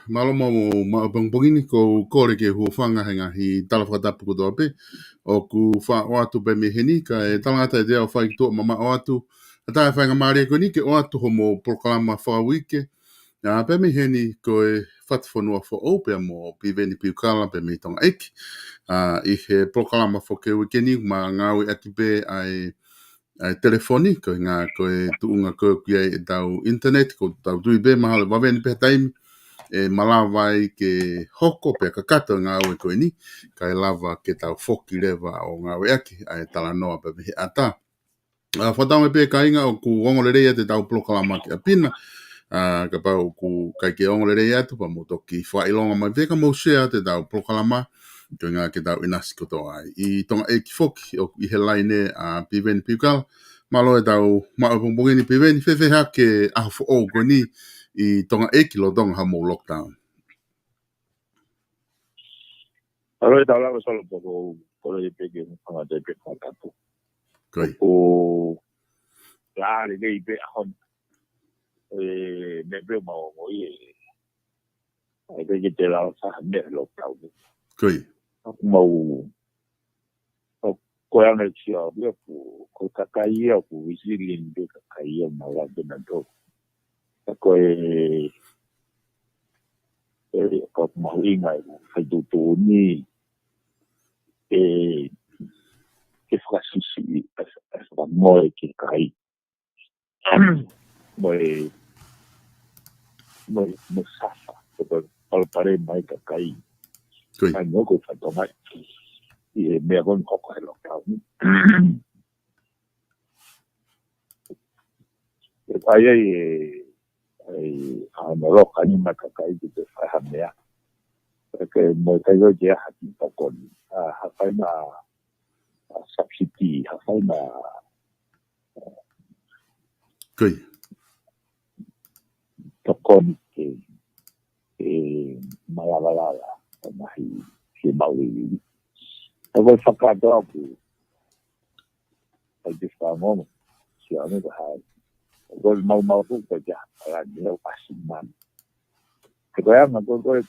Malo mo pongini ko kore ke huafanga henga hi talafatapu ko dope o ku fa watu pe meheni ka e talangata e o fai to mama watu ata fa nga mari ko ni ke watu homo proklama fa wike na pe meheni ko e fatfonua fo ope mo piveni piukala pe me tonga ek I he proklama fo ke wikeni ma ngawi atipe ai telefoni ko nga ko e tuunga ko kia e tau internet ko tau tuibe mahalo wawen pe taimi e malawa I ke hoko pe kakata ngā ue koe ni, kai lava ke tau foki lewa o ngā ue aki, ai tala noa pe he ata. Whatau me pe ka inga o ku ongolerea te tau polokalama ki a pina, ka pau ku kai ke ongolerea atu pa mo toki whailonga mai veka mo shea te tau polokalama, ko ngā ke tau inasi koto ai. I tonga e ki foki o I he laine a piveni piukala, malo e tau maupongpongi ni piveni, whewheha ke aho o koe ni, I tonga eki lo tonga hamo lockdown. Alo tau la solo poko polo de peke nga de pe katu. Koi. O la le de pe hon me pe mo ye. Ai de que te la sa me lockdown. Koi. Mo ko ya ne chia yo ko kakai yo ko resilient de kakai yo ma la de na do. Ko ko mo inga ai do to ni che frasisi as moi che kai moi safa per pare mai che kai ai no ko fatto mai e me con poco è lockdown e ai a no lo kai ma kai di fa mea perché mo kai go je ha ti poco ha fai na subsidy ha fai na Koi. tokon ke malala mai ke maui e voi whakato aku ai te whangono si ane ka hai voi mau tu ka ja ala ni au pasiman ke koe anga koe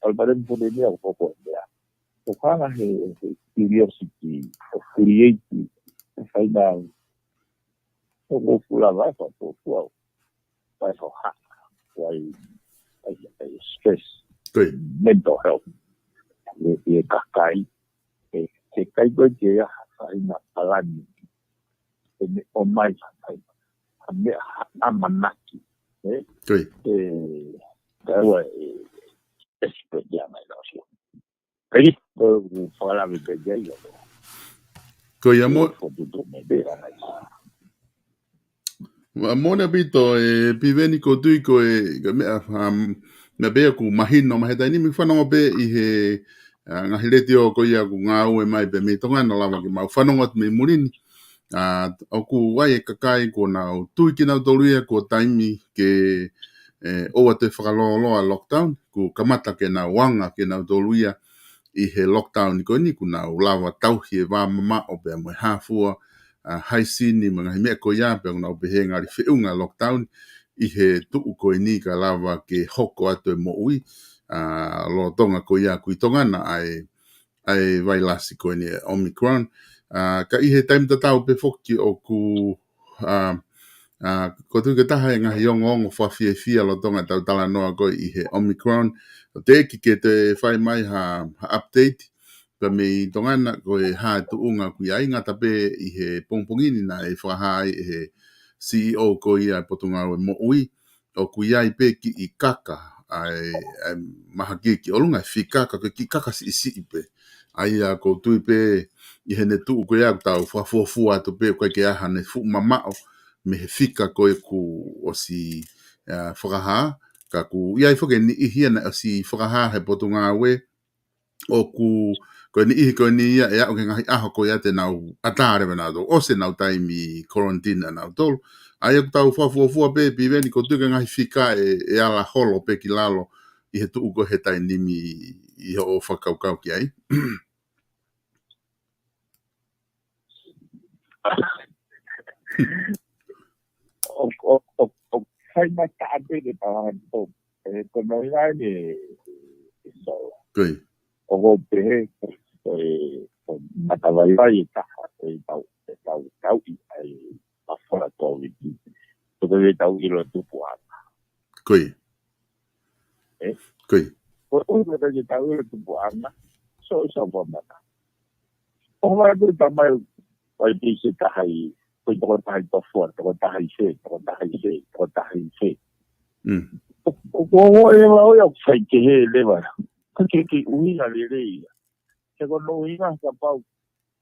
palparen pune ni au koko mea o kanga he curiosity o creative whai na o fula vai fa to fuau vai fa ha vai stress Koi. mental health e kakai e kai go je ya ai na palani o mai sai a me a manaki Koi. Dawa especial mai lo si kai ko fala me pe ya yo Koi amo. ko tu me be ana Mona bito e piveni ko tui ko e me bea ku mahino maheta ni mi whanonga be I he ngahireti o ko ia ku ngā ue mai be me tonga na lava ki mau whanonga me murini o ku wai e kakai ko nau tui ki nau toluia ko taimi ke oa te whakaloloa lockdown ku kamata ke nau wanga ke nau toluia I he lockdown ko ni ku nau lava tauhi e wā mama o be mo hafua hai sini mga himea ko ia pe ngau behe ngari whiunga lockdown I he tuu ko ni ka lava ke hoko atu e mo ui lo tonga ko ia kui tongana ai vai lasi ko ni Omicron ka I he time tatau pe foki o ku ko tu ke taha e ngahi ongo whawhiawhia lo tonga tau tala noa ko I he Omicron o te eki ke te whai mai ha update ka me tongana ko e ha tuunga ku ia inga tape I he pongpongini na e whahai e he CEO ko ia potunga o mo ui o ku ia I pe ki I kaka ai mahaki ki olunga whikaka ko ki kaka si ipe ai a ko tui pe I he ne tuu ko ia tau whafuafua to pe ko ke aha ne fu mamao me he whika ko e ku o si whakaha ka ku ia I whake ni I hiana o si whakaha he potunga we o ku ko ni ia e au ke ngahi aho ko ia te nau atare na do o se nau taimi quarantine na tol Ai aku tau whafua pe piveni ko tuka ngai whika e ala holo pe ki lalo I he tuu ko he tai nimi I ho o whakaukau ki ai. O kai mai tāpe de tāhan tō. Ko noi ngai ne so. Koi. O ho pehe ko matawai vai taha e tau I ai mawhara tō wiki. Ko te tau I lo tupu ana. Koi. Koi. Ko ui te tau I lo tupu ana. So wamana. O mai te tamai vai pisi tahai. Koi toko tahi tofua, toko tahi se. O e wau ia whai ke he lewa. Ka ke uina le reia. Ke kono uina ka pau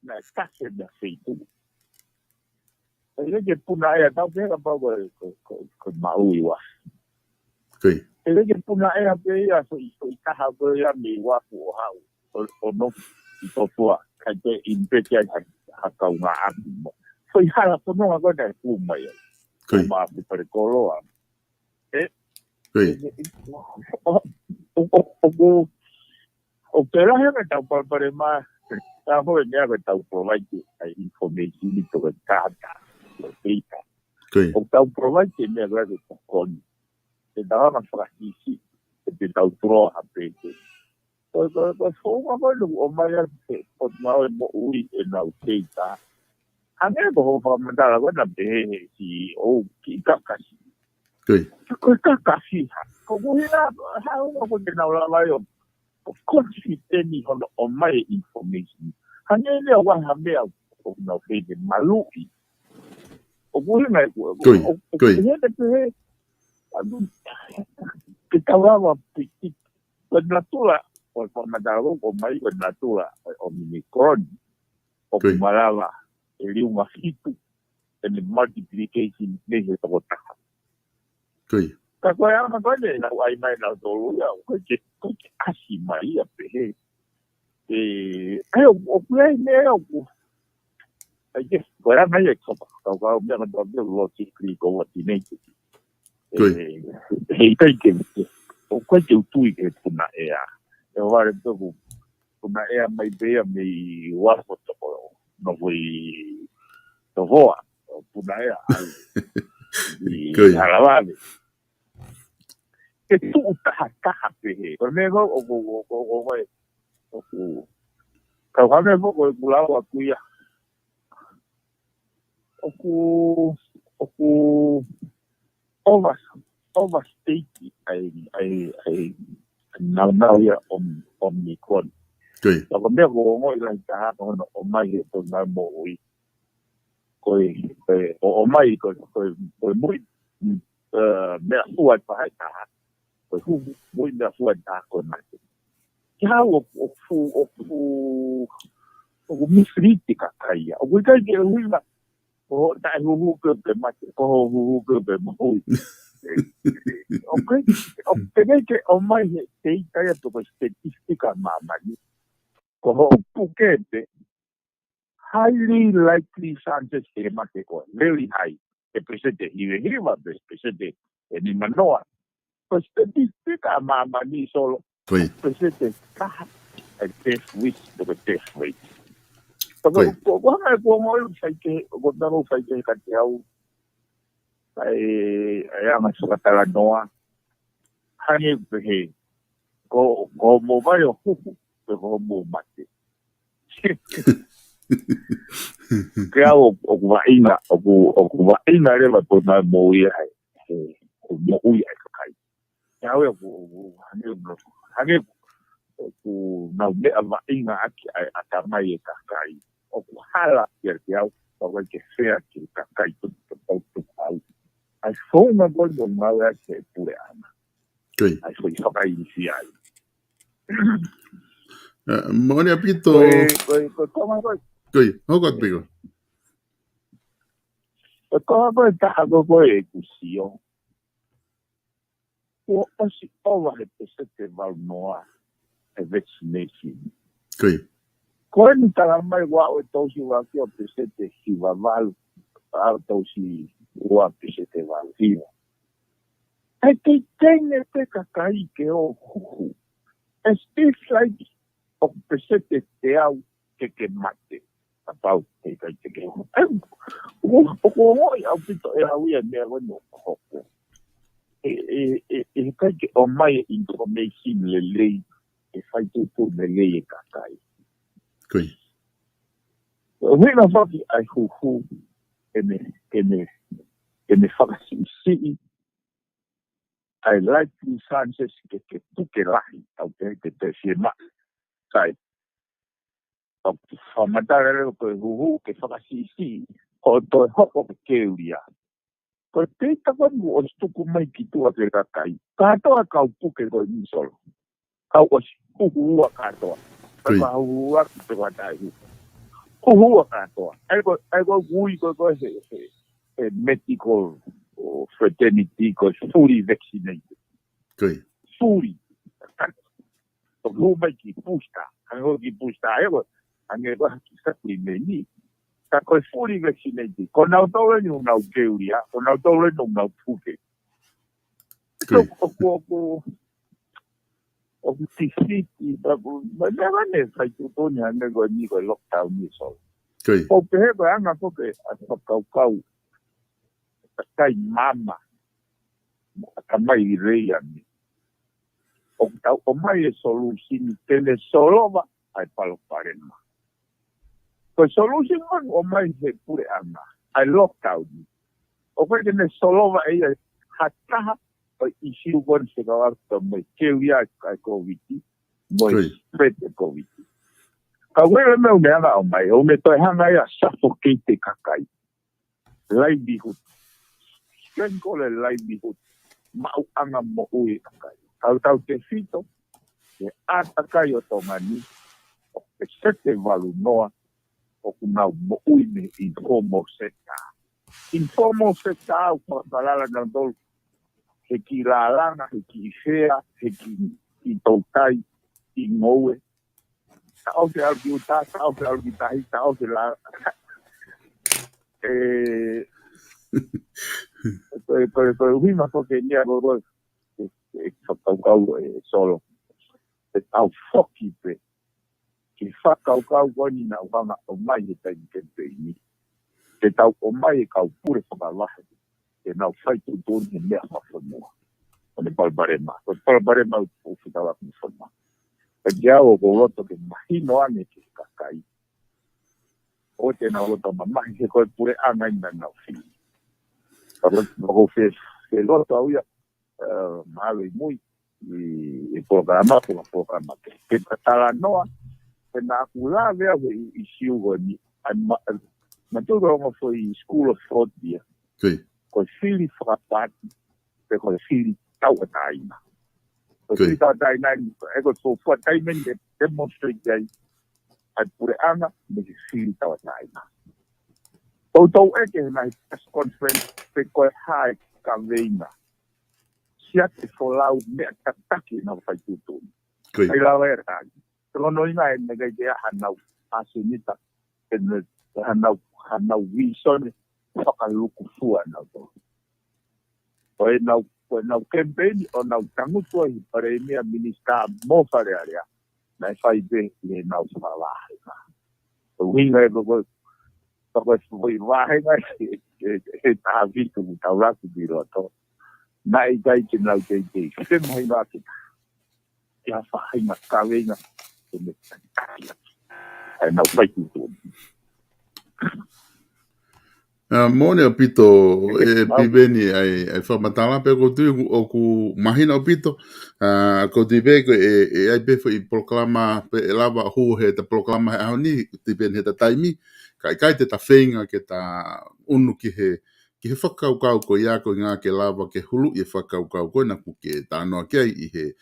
na kase na whaitu. E leke puna ea tau pe ka pau ko maui wa. Koi. E leke puna ea pe ia so I taha ko ia me wapu o hau. O no I tofua. Kai te impeti ai hakau ngā api mo. So I hala pono a koe nei kumai. Koi. Ma api pare koloa. Koi. O pera hea tau pare ma. Tā hoi mea koe tau provide ai information I toka tāta. Koi. O tau provide mea koe koe koni. Te tawana whakahisi. Te tau turo a pete. Koe whonga koe o mai a te pot mau e mo ui e nau teita. Hane ko ho whakamantara koe na pehe si o ki kakasi. Koi. Koe kakasi ha. Ko kuhina haunga koe te nau lalai o consistently on my information. Hane lea waha mea o nau pehe malui. O kuhina ko. Koi. Koi. Hene pehe. Ke taurawa piti. Koe natula. O whakamantara koe o mai koe natula. O minikron. O kumarawa. E liu mahitu, e ne multiplication ne he toko taha. Koi. Ka koe ama koe ne, nau ai mai nau tolu ia, koe ke asi mai ia pehe. O kue ne o ku. Koe ama ia kopa, kau mea ka tau mea logically ko wati neite. Koi. Hei kai ke, o koe ke utui ke puna ea. E ware toku, puna ea mai bea mei wafo toko. No voi to voa puna ea I harawale e tu taha pehe o me go o ka hame mo ko kulawa kuia o ku overstate ai now ya omnicron. Koi. Ko me go ngo I taha o mai to na mo ui. Koe o mai koe mui mea fuai pahai taha. Koe mui mea fuai taha koe mai. Ki hau o misriti ka kaia. O kui kai ke hui na o tae huhu kepe mate. Ko huhu kepe maui. O kai ke o mai he teita ia toko statistika mamani. Ko ho pukete. Highly likely chances que mate ko very high e presente hiva presente ni manoa pues statistica mani solo presente ka death risk the death rate porque ko mo sai ke ko daro sai ke ka tiau ai ama so katala noa hani he ko mo vai o ko mo mate Kaya o kumaina le ba to na mo ia o mo ia kai. Ya o hane na me ava ina aki ata mai ka kai. O ku hala ya o ke sea ki ka kai tu au. Ai fo na gol do mal é que pure ana. Koi. Ai foi só kai si ai. Mo ne apito. Koi, hokat piko. Ko taha ko e kusio. O si ova he pesete val noa e vaccination. Koi. Ko ni tala mai wa o tosi wa ki o pesete si va val a tosi ua pise te valhina. Ai te tene te kakai ke o huhu. E stiff like o pise te au ke mate. Apau te kai te ke. O hoi au pito e au ia mea wano hoko. E kai ke o mai information le lei. E fai tutu le lei e kakai. Kui. Wina waki ai huhu. E me whakasisi. I like the chances ke puke lahi au te fie ma. Kai. Au whamatare ko huhu ke whakasisi. O toi hoko ke keuria. Ko te takwanu o stuku mai ki tua te kakai. Katoa kau puke ko nisolo. Kau o huhua katoa. Kui. Kau huhua ki te watai hu. Huhua katoa. Ai ko hui ko he medical fraternity ko fully vaccinated. Kui. Fully. So who make it pusta? And who give pusta? And you have to exactly many. That was fully vaccinated. Con autore non au keuria, con autore non au puke. So, of the city, but never ne fai tutonia nego ni ko lockdown ni so. Kui. O pe ba anga poke a kau kai mama. A mai reia ni. O mai e solution tele solova ai palo parema. Ko solution o mai he pure anga. Ai lockdown. O koe ne solova e hataha o isi ugon se kawarto mai keuia kai COVID. Moi spread the COVID. Ka wera meu ne anga o mai. O me toi hanga ia suffocate kakai. Livelihood. Strength livelihood. Mau anga mo ui kakai. Tau te fito. E atakai o tongani. O te sete valu noa. O kunau mo ui me informal sector. Informal sector au palala na dol. He ki lalanga, he ki fea, he ki tautai, i ngoue. Tau te alki uta, tau te alki tahi, tau te la. Koe huima toke nia roro. E whakaukau solo. E tau whoki pe. Ki whakaukau koni na wanga o mai e tai kente ini. Te tau o mai e kau pure whakalahe. E nau whaitu tōni e mea whafonua. O ne palbarema. O palbarema o whitawa ki whanua. E kia o ko roto ke mahino ane ke kakai. O te na roto ma mahi se koe pure anga ina nau whini. Ko fe roto au ia. Mawe mui. I programa ko na programa ke. Ke tala noa. Ke na akula vea i siugo ni. Maturo ngo foi School of Thought dia. Kui. Ko fili frapati. Pe ko fili tau ataina. Ko fili tau ataina. Ego so fua taimen de demonstrate jai. Ai pure anga. Me fili tau ataina. Tau eke na press conference. Pe ko hai ka veina. Siate folau me tataki na fai tutuni. Kui. Ai la vera. Tono ina e nega idea hanau. Asunita. Hanau visone. Whakaluku fua nau to. Oe nau campaign o nau tangutua i pare mea minister mo whare area. Nai whai be le nau whalahenga. O hinga e koko fwoi wahenga e taha vitu mu tau raku biro to. Nai gai ke nau kei kei. Te mai raki. Ia whahenga kawenga. E me takia. E nau whaitu tōni. Mone o pito e piveni ai whamatala pe ko tui o ku mahina o pito ko tui pe ko e ai pe i polokalama pe e lava hu he ta polokalama he aho ni tipeni he ta taimi kai te ta whenga ke ta unu ki he whakaukau ko ia ko ngā ke lava ke hulu i whakaukau ko na ku ke ta anoa kei i he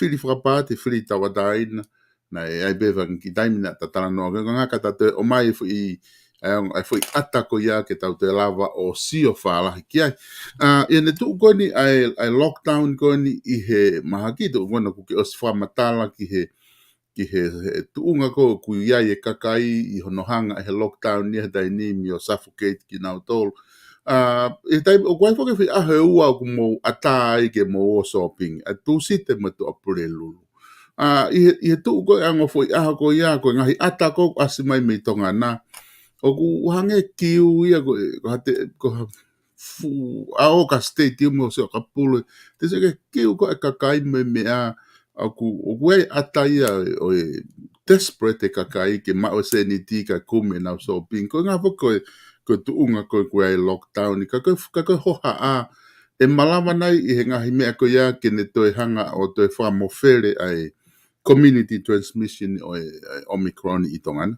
whiri whakapāti whiri tawataina na e ai pe ki taimi na ta taranoa ko ngā ka ta te o mai i ai foi atako ia ke tau te lava o sio whaalahi ki ai. Ia ne tuu koni ai lockdown koni i he mahaki tuu kona ku ke osi whamatala ki he tuunga ko ku iai e kakai i honohanga i he lockdown ni he daini mi o suffocate ki nau tolu. e tai o kwai foke fi a ua ku mo atai ke mo shopping a tu site mo to apure lulu i tu ko ango foi a ko ia ko ngahi ata ko asimai me tonga na o ku hange kiu ia ko hate ko fu a o ka state mo so ka pulo te se ke kiu ko ka kai me a aku o we ata ia o desperate ka kai ke ma o se ni ti ka kume na shopping ko nga ko ko tuunga ko ai lockdown ka hoha a e malama nai I he ngahi mea ko ia ke ne toi hanga o toi whamofere ai community transmission o Omicron I tongana.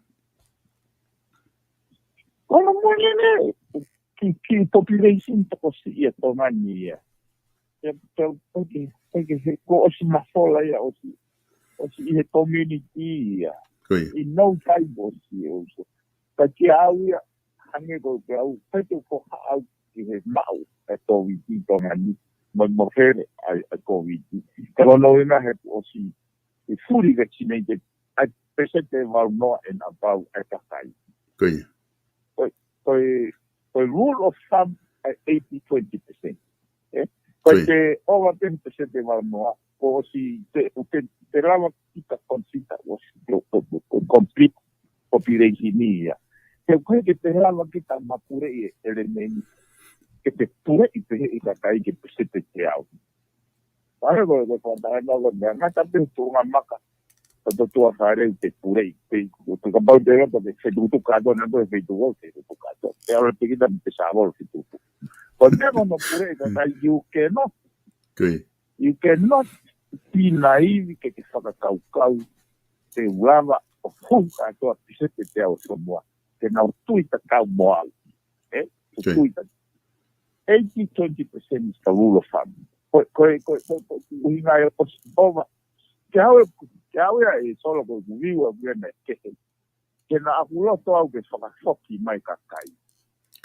Kono mone ki population to si ia tongani ia. Ko o si mafola ia o si he community ia. I no time o si o so. Ta ki au ia hange ko au pete ko au ki he mau e COVID tongani mo fere ai COVID. Pero no ina he o si I fully vaccinated at presente var no and about at a time. Good. The rule of thumb at 80-20%. But over 10% var no o si te lava kita consider was complete population ia. Que te lava kita mapure elemento que te pure I te kai que presente te out. Para go contar no go na ta pe tu maka to tu fare te pure te tu ka ba de to se tu ka do na do se tu go se tu ka do te ahora te kita te sabor se tu cuando no pure ka you cannot be naive que saka kau te lava o funka to se te au so mo que na tu ta ka mo tu 80-20% is the rule of thumb. Uhinga yo over. Kiawe e solo ko vivo viene que na akulo to au ke saka foki mai ka kai.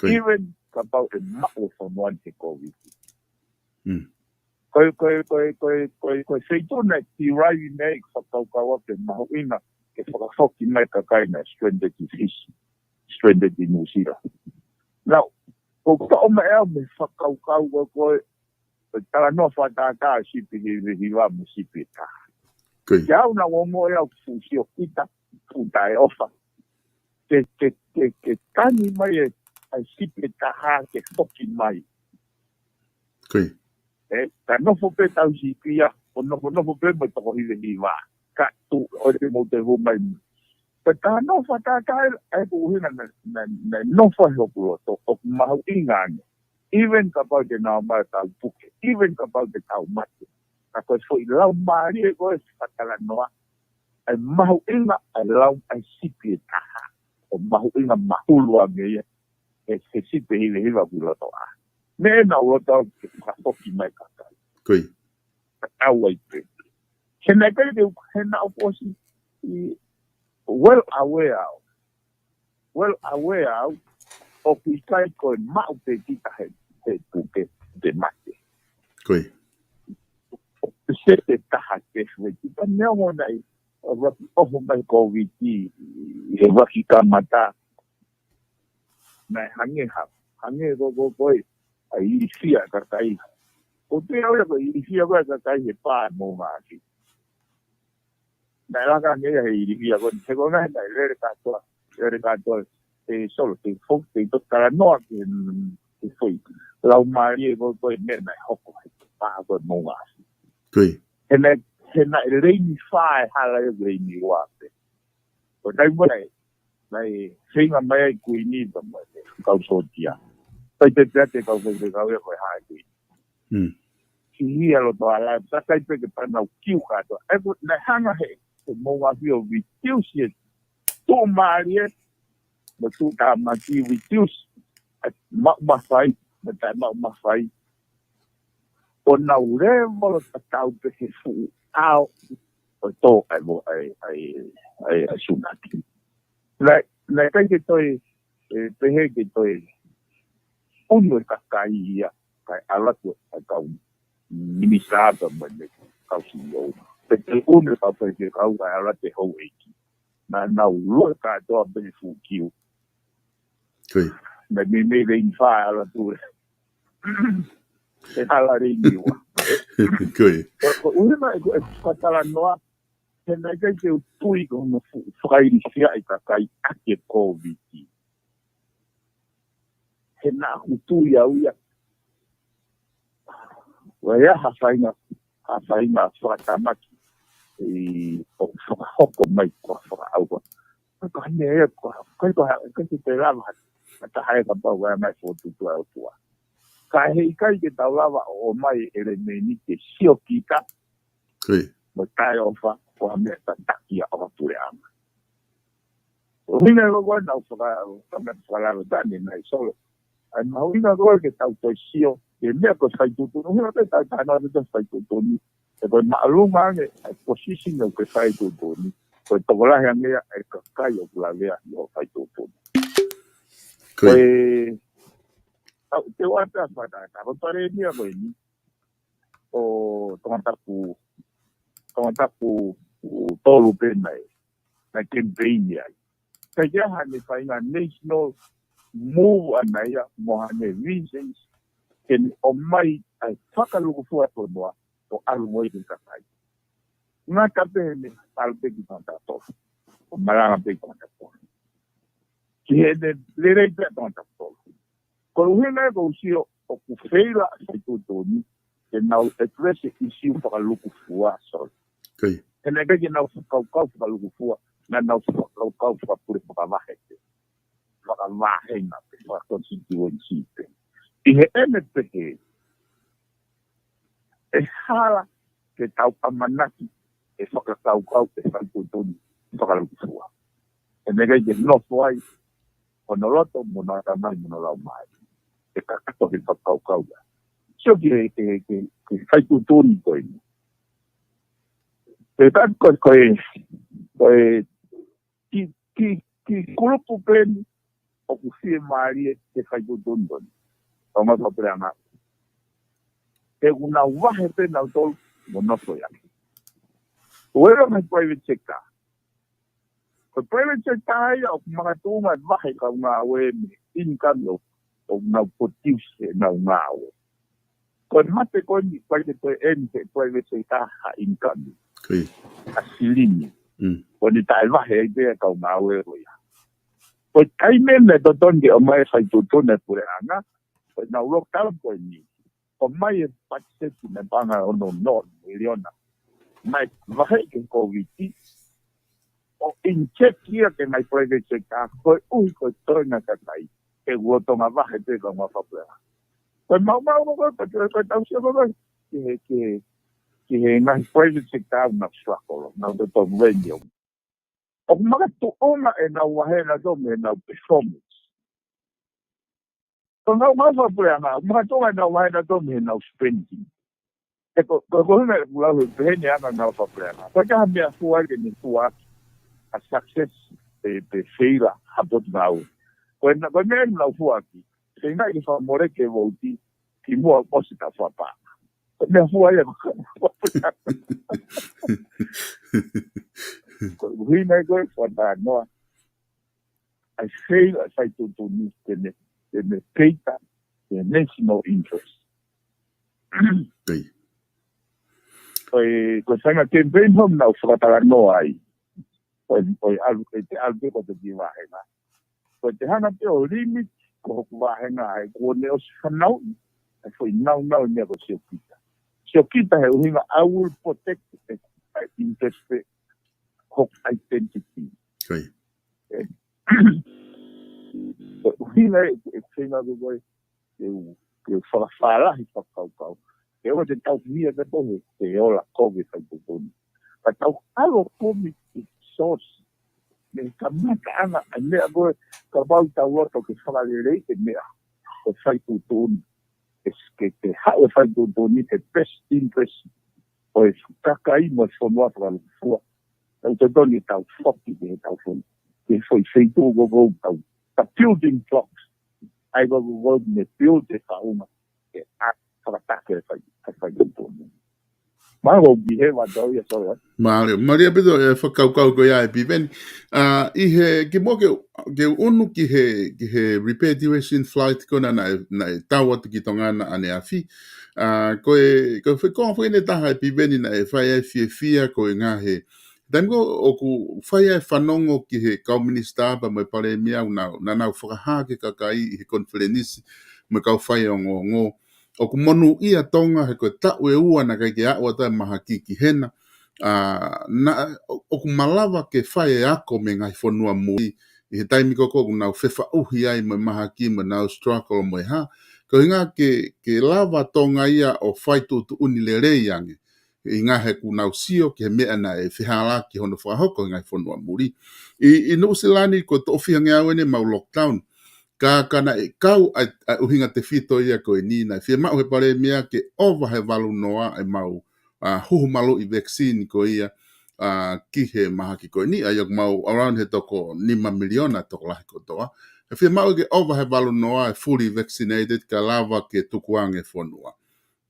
Even about a mao from one te COVID. Ko feito na ti rai nei ka ka wa ke mao ina ke saka foki mai ka kai na stranded fish, stranded in New Zealand. Now, ko me me whakau ko tala no whatata si pihi wa musipita. Kia una womo ea fusi o kita puta e ofa. Ke tani mai e sipita ha ke foki mai. Ta no fo pe tau si pia o no fo pe mo toko hive wa. Ka tu o te mo te hu mai. Pero no whatata e kuhina na no whahoku to o mahu ingane. Even about the now tau puke. Even about the tau mate. Ako foi lau mari e koe whatala noa. Ai mahu inga ai lau ai sipi e taha. O mahu inga mahulua me e se sipi hiva kuloto a. Me na uloto ke whahoki mai kakai. Kui. Au ai pe. Hena kai te hena oposi well aware of the cycle mau te kita he puke de mate. Kui. Se te taha ke fwe kita neo nei oho mai COVID he waki ka mata mai hange go ai isia ka kai. O te au ko isia ka kai he pa mo maki. Na ka nge he isia ko se ko na le ka to solo te fok te to kara no ke foi lau mari go me na hoko pa go mo maki. Kui. And rainy fire hala rainy water. But I would like saying a may we need them go so dear. But the death of the Gawe high. He a lot of that I take a pan of Q-card. I would not hang a head to more will reduce it. Two Maria, but 2 times reduce at my fight, but I'm not my fight. O na level of tau pe he fu au o to ai sunaki na kai ke toi pe he ke toi uno ka kai ia kai ala ko ka ministrado me ka si yo pe te uno ka pe ke ka ala te ho e na lo ka to be fu kiu. Kui. me fa ala tu e ala ringi wa Koe. una ko tala noa he na kai te tui ko no whakairi sia i ka kai ake COVID. He na tui au ia. Wa ia hawhainga whakatamaki i o whakahoko mai ko whakaauwa. Ko hane ea ko te rawa ta hae ka pau wea mai fōtutu au tua. Ka hei kai ke tau lawa o mai ere meni ke sio kita. Koe. Mo tai ofa o ha mea takia o ture ama. O hina rogo na whakalaro tani nai solo. Ai mahina rogo ke tau toi sio ke mea ko whaitutu. No hina te tau tāna te whaitutu ni. E koe maalunga ange ai posisi ngau ke whaitutu ni. Koe tokolahi angea ai kakai o kulavea i o whaitutu ni. Koe te wata whata. Ko tare ni a koe ni. O tongatapu tolu penai na campaign ai. Kai ia hane whainga national move anai a mohane reasons ken o mai ai whakaluku fua tonua o alu moi ki kakai. Ngā kapene alpe ki tongatapu. O maranga pe tongatapu. Ki hene lerei pe tongatapu. Ko uhena e kousio o kufeila sai tutoni ke nau address issue whakaluku fua sol. Koe. Hene kai ke nau whakaukau whakaluku fua na nau whakaukau whakapure whakawahete. Whakawahenga pe whakakonstituency pe. I he ene pehe e hala ke tau pamanaki e whakakaukau e whakutuni whakaluku fua. Hene kai ke nofu ai honoloto monata mai monolau mai. E kakato he whakaukau ya. Sio ki whaikutuni koe ni. Pe tan koe ki kurupu pleni o kusie maarie te whaikutuni koe ni. O ngā whapereanga. E una wahe pena o tolu monoso ya. Uero mai private sector. Ko private sector ai o mga tunga wahe ka ngā ue income o ngā potiuse na ngā ue. Ko mate ko ni paite ko ente private sector ha income. Koe. Asilini. Ko ni tai wahe ai pe ka ngā ue ya. Ko kai mene to tonge o mai fai tutune pure anga. Ko na lockdown ko ni. O mai e patseti me panga o no miliona. Mai wahe ke COVID. O in check kia ke mai private sector ko ko toina ka tai. E wotonga wahe te ka ngā whapea. Ko mau ko tau sia ko ki he ngai private sector na struggle na to venue. O mga tuonga e na wahena do me na performance. Ko ngau whapea na mga tuonga e na wahena do me na spending. E ko huna e pulau e pehene ana na whapea na. Ko ka mea fuai ke ni tua a success pe feira hapot ngau. Ko mea ni lau fuaki. Se ngai ki whamore ke vouti ki mua posita whapa. Ko mea fuai e ko hina e koe whata noa. I fail as I to need the data, the national interest. Koe. Ko sanga campaign home na whakatara noa ai. Ko albe ko te kiwahenga. Ko te hana te o limit ko hoku wahenga ai. Ko ne o whanau, e foi nau nea ko sio kita. Sio kita he uhinga, I will protect the interest of identity. Koe. Uhinga e whenga ko koe, ke whakawhalahi whakaukau. Ke o te tau hia te tohe, te ola COVID ai kutoni. Ka tau alo COVID source. Me ka maka ana, a mea koe, ka bau tau roto ke whakalelei te mea, ko whai kutoni. Ke te hao whai kutoni, te best interest, o e kakai mo whanua whakalufua. Tau te toni tau whoki te tau whoni. Ke whai whaitu gogo tau. Ta building blocks. Ai gogo me build te whauma. Ke a whakatake e whai kutoni. Mago bihe wa dau ya so. Maria bedo whakaukau ko ia e piveni. Ki mo ke unu ki he repatriation flight kona na tau atu ki tongana ane afi. Ko whekong whene taha e piveni na e whai e fia ko e ngā he. Tango o ku whai e whanongo ki he kauminista pa mai pare mea na nau whakaha ke kakai i he konferenisi me kau whai o ngō. O ku monu ia tonga he koe tau e ua na kai ke awa tai maha ki hena. O ku malawa ke whae e ako me ngai whanua mui i he taimi koko ku nau whewha uhi ai me maha ki me nau struggle mo ha. Ko hinga ke lava tonga ia o whai tu uni le rei ange. I ngā he ku nau sio ke he mea na e whihala ki hono whahoko ngai whanua muri. I Nusilani ko to whihange awene mau lockdown. Ka kana e kau a uhinga te whito ia ko e nina. Whia mau he pare mea ke ova he walu noa e mau huhu malo i vaccine ko ia ki he maha ki koe ni a yok mau around he toko 5 miliona toko lahi kotoa. E whia mau ke ova he walu noa e fully vaccinated ka lava ke tukuange whanua.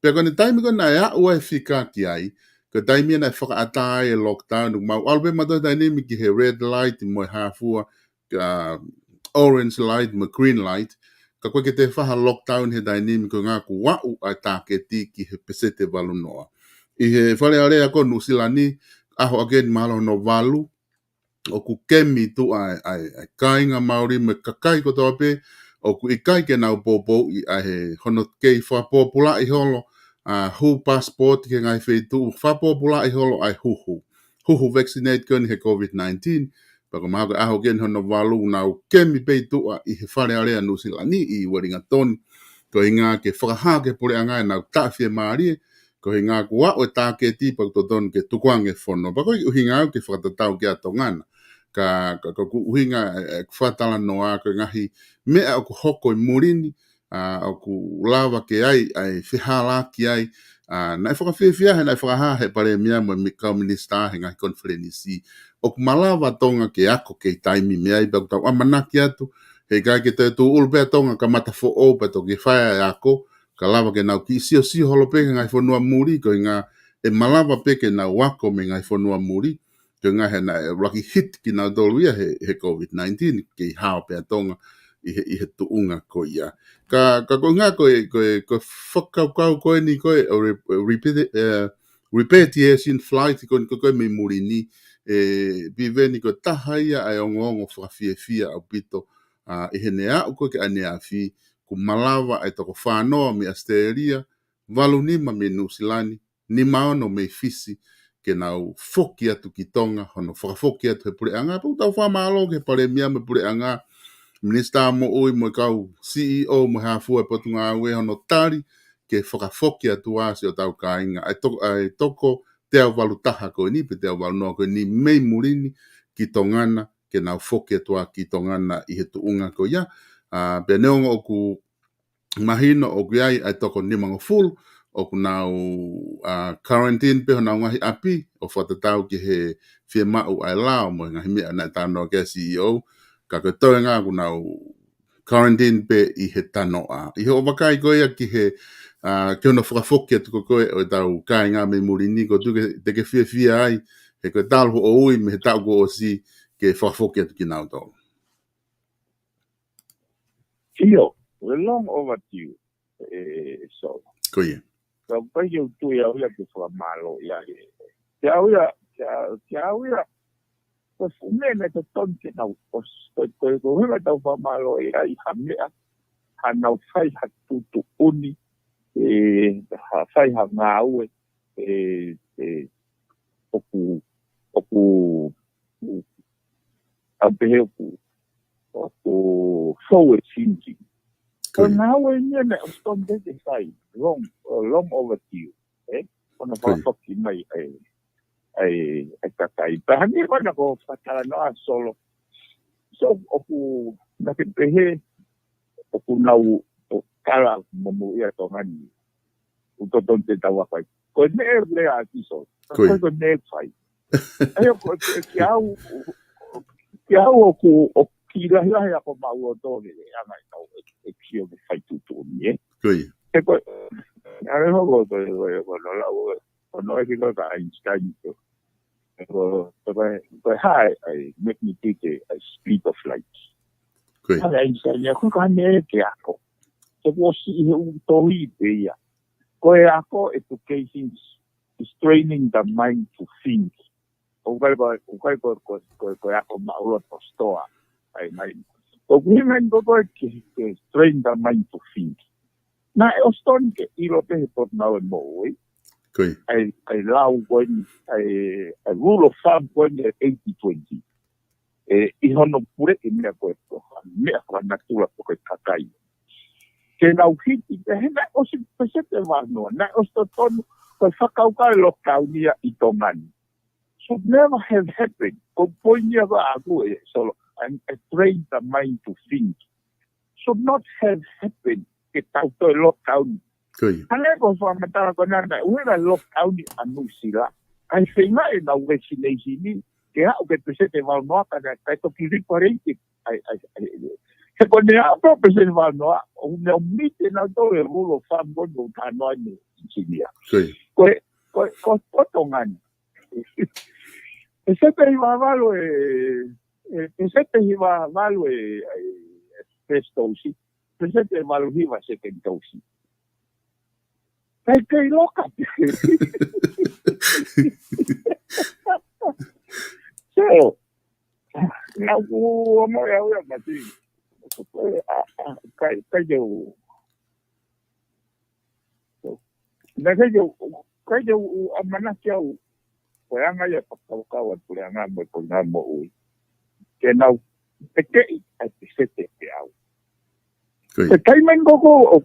Pea kone taimi kona e ua e whika ki ai, ka taimi ana e whakaatai e lockdown, mau albe mato tainimi ki he red light mo e hafua, ka orange light mo green light, ka koe ke te whaha lockdown he tainimi ko ngā ku wau a tāketi ki he pesete walu noa. I he whare area ko Nusilani, aho again mahalo no walu, o ku kemi tu ai kainga Māori me kakai ko toa pe, o ku i kai ke nau pōpō i a he hono kei whapōpula i holo, hu passport ke ngai wheitu, whapōpula i holo ai huhu. Huhu vaccinate koni he COVID-19, pako mahako aho again hono walu nau kemi pei tua i he whare area Nusilani i waringa toni, ko i ngā ke whakaha ke pure angai nau tāwhia Māori, ko hi ngā kua o tāke tipa to don ke tukuange whono. Pako i uhinga au ke whakatatau ke atongana. Ka uhinga whatala noa ko ngahi mea o ku hoko i murini, o ku lava ke ai whihala ki ai, na e whakawhiawhia he na e whakaha he pare mea mo mikau minista he ngahi konferenisi. O ku malawa tonga ke ako ke taimi mea i bako tau amanaki atu, he kai ke te tu ulpea tonga ka mata fo o pato ke whaia e ako, ka lava ke nau ki sio holo peke ngai whanua muri, ko ngā e malawa peke nau wako me ngai whanua muri, ko ngā he na e raki hit ki nau dolu ia he COVID-19, ke i hao pea tonga i he tuunga ko ia. Ka ko ngā ko whakaukau koe ni koe o repatriation flight koe me muri ni, piveni ko taha ia ai ongo whakawhiawhia au pito, i he nea o koe ke anea whi, ku malawa ai toko whanoa me Australia, walu nima me Nusilani, ni maono me fisi, ke nau foki atu ki tonga, hono whakafoki atu he pure anga, pau tau whamalo ke pare mea me pure anga, Minista mo ui mo kau CEO mo hafua e potunga aue hono tari, ke whakafoki atu ase o tau kāinga, ai toko te au walu taha koe ni, pe te au walu noa koe ni, mei murini ki tongana, ke nau foki atu a ki tongana i he tuunga ko ia, pe neonga o ku mahino o ku ai toko nimango full, o ku nau quarantine pe hona ngahi api, o whatatau ki he whia mau ai lao, mo ngahi mea na tānoa ke CEO, ka koe toi ngā ku nau quarantine pe i he tano a. I he o wakai koe ia ki he, ke hona whakafoki atu koe o tau kai ngā me murini, ko tu te ke whia ai, he koe tālu o ui me he tau ko o si, ke whakafoki atu ki nau tau. Tio, we're long overdue. So. Koe. So, pa you tu ya uya ke whamalo ia. Kia uya, ko fumene te tonte nau, ko hula tau whamalo ia i hamea, ha nau whai ha tutu uni, ha whai ha ngā ue, oku, au pehe oku forward thinking. So now when you're not on the side, long overdue, Kona whakafoki mai ai kakai. Pahani mana ko whatara noa solo. So oku nake pehe, oku nau o kara momu ia tongani. Utoton te tawa whai. Ko ne lea atiso. Ko ne whai. Ayo ko kiau oku Kirahilahi ako mau o tōne e angai tau e kio me whai tutu ni e. Kui. E koe, are hoko koe no lau no es que lo que Einstein but high make me take a speed of light. Einstein ya ko kane ke ako. So was yung tohi ya. Ko ako education is training the mind to think. Ukay ko ako maulot postoa. Ay but women go train the mind to think. Na oston ke ilote por now and more. I allow when a rule of thumb when 80-20. Iho no pure que me acuerdo. Me natura porque kakai. Que na uhiti que na osi pesete vano na ostoton ko fakauka lokaunia itongan. Should never have happened. Komponya ba ako solo and train the mind to think. Should not have happened. Que tauto lokaun. Hane ko fa matara ko na uera lokaun anusila. Ai feinga e na vaccination ni que o que presente valnoa kada to kiri parente ai se pone a pro presente valnoa o me omite na to e rulo fa bono tano ni chilia ko potongan ese te iba valo pestosi presente valo viva se que entonces que loca so na ku mo ya ya mati kayo amana kiau poanga ya pakaukawa puleanga mo pongamo ui que na peke atesete piau se kaimen gogo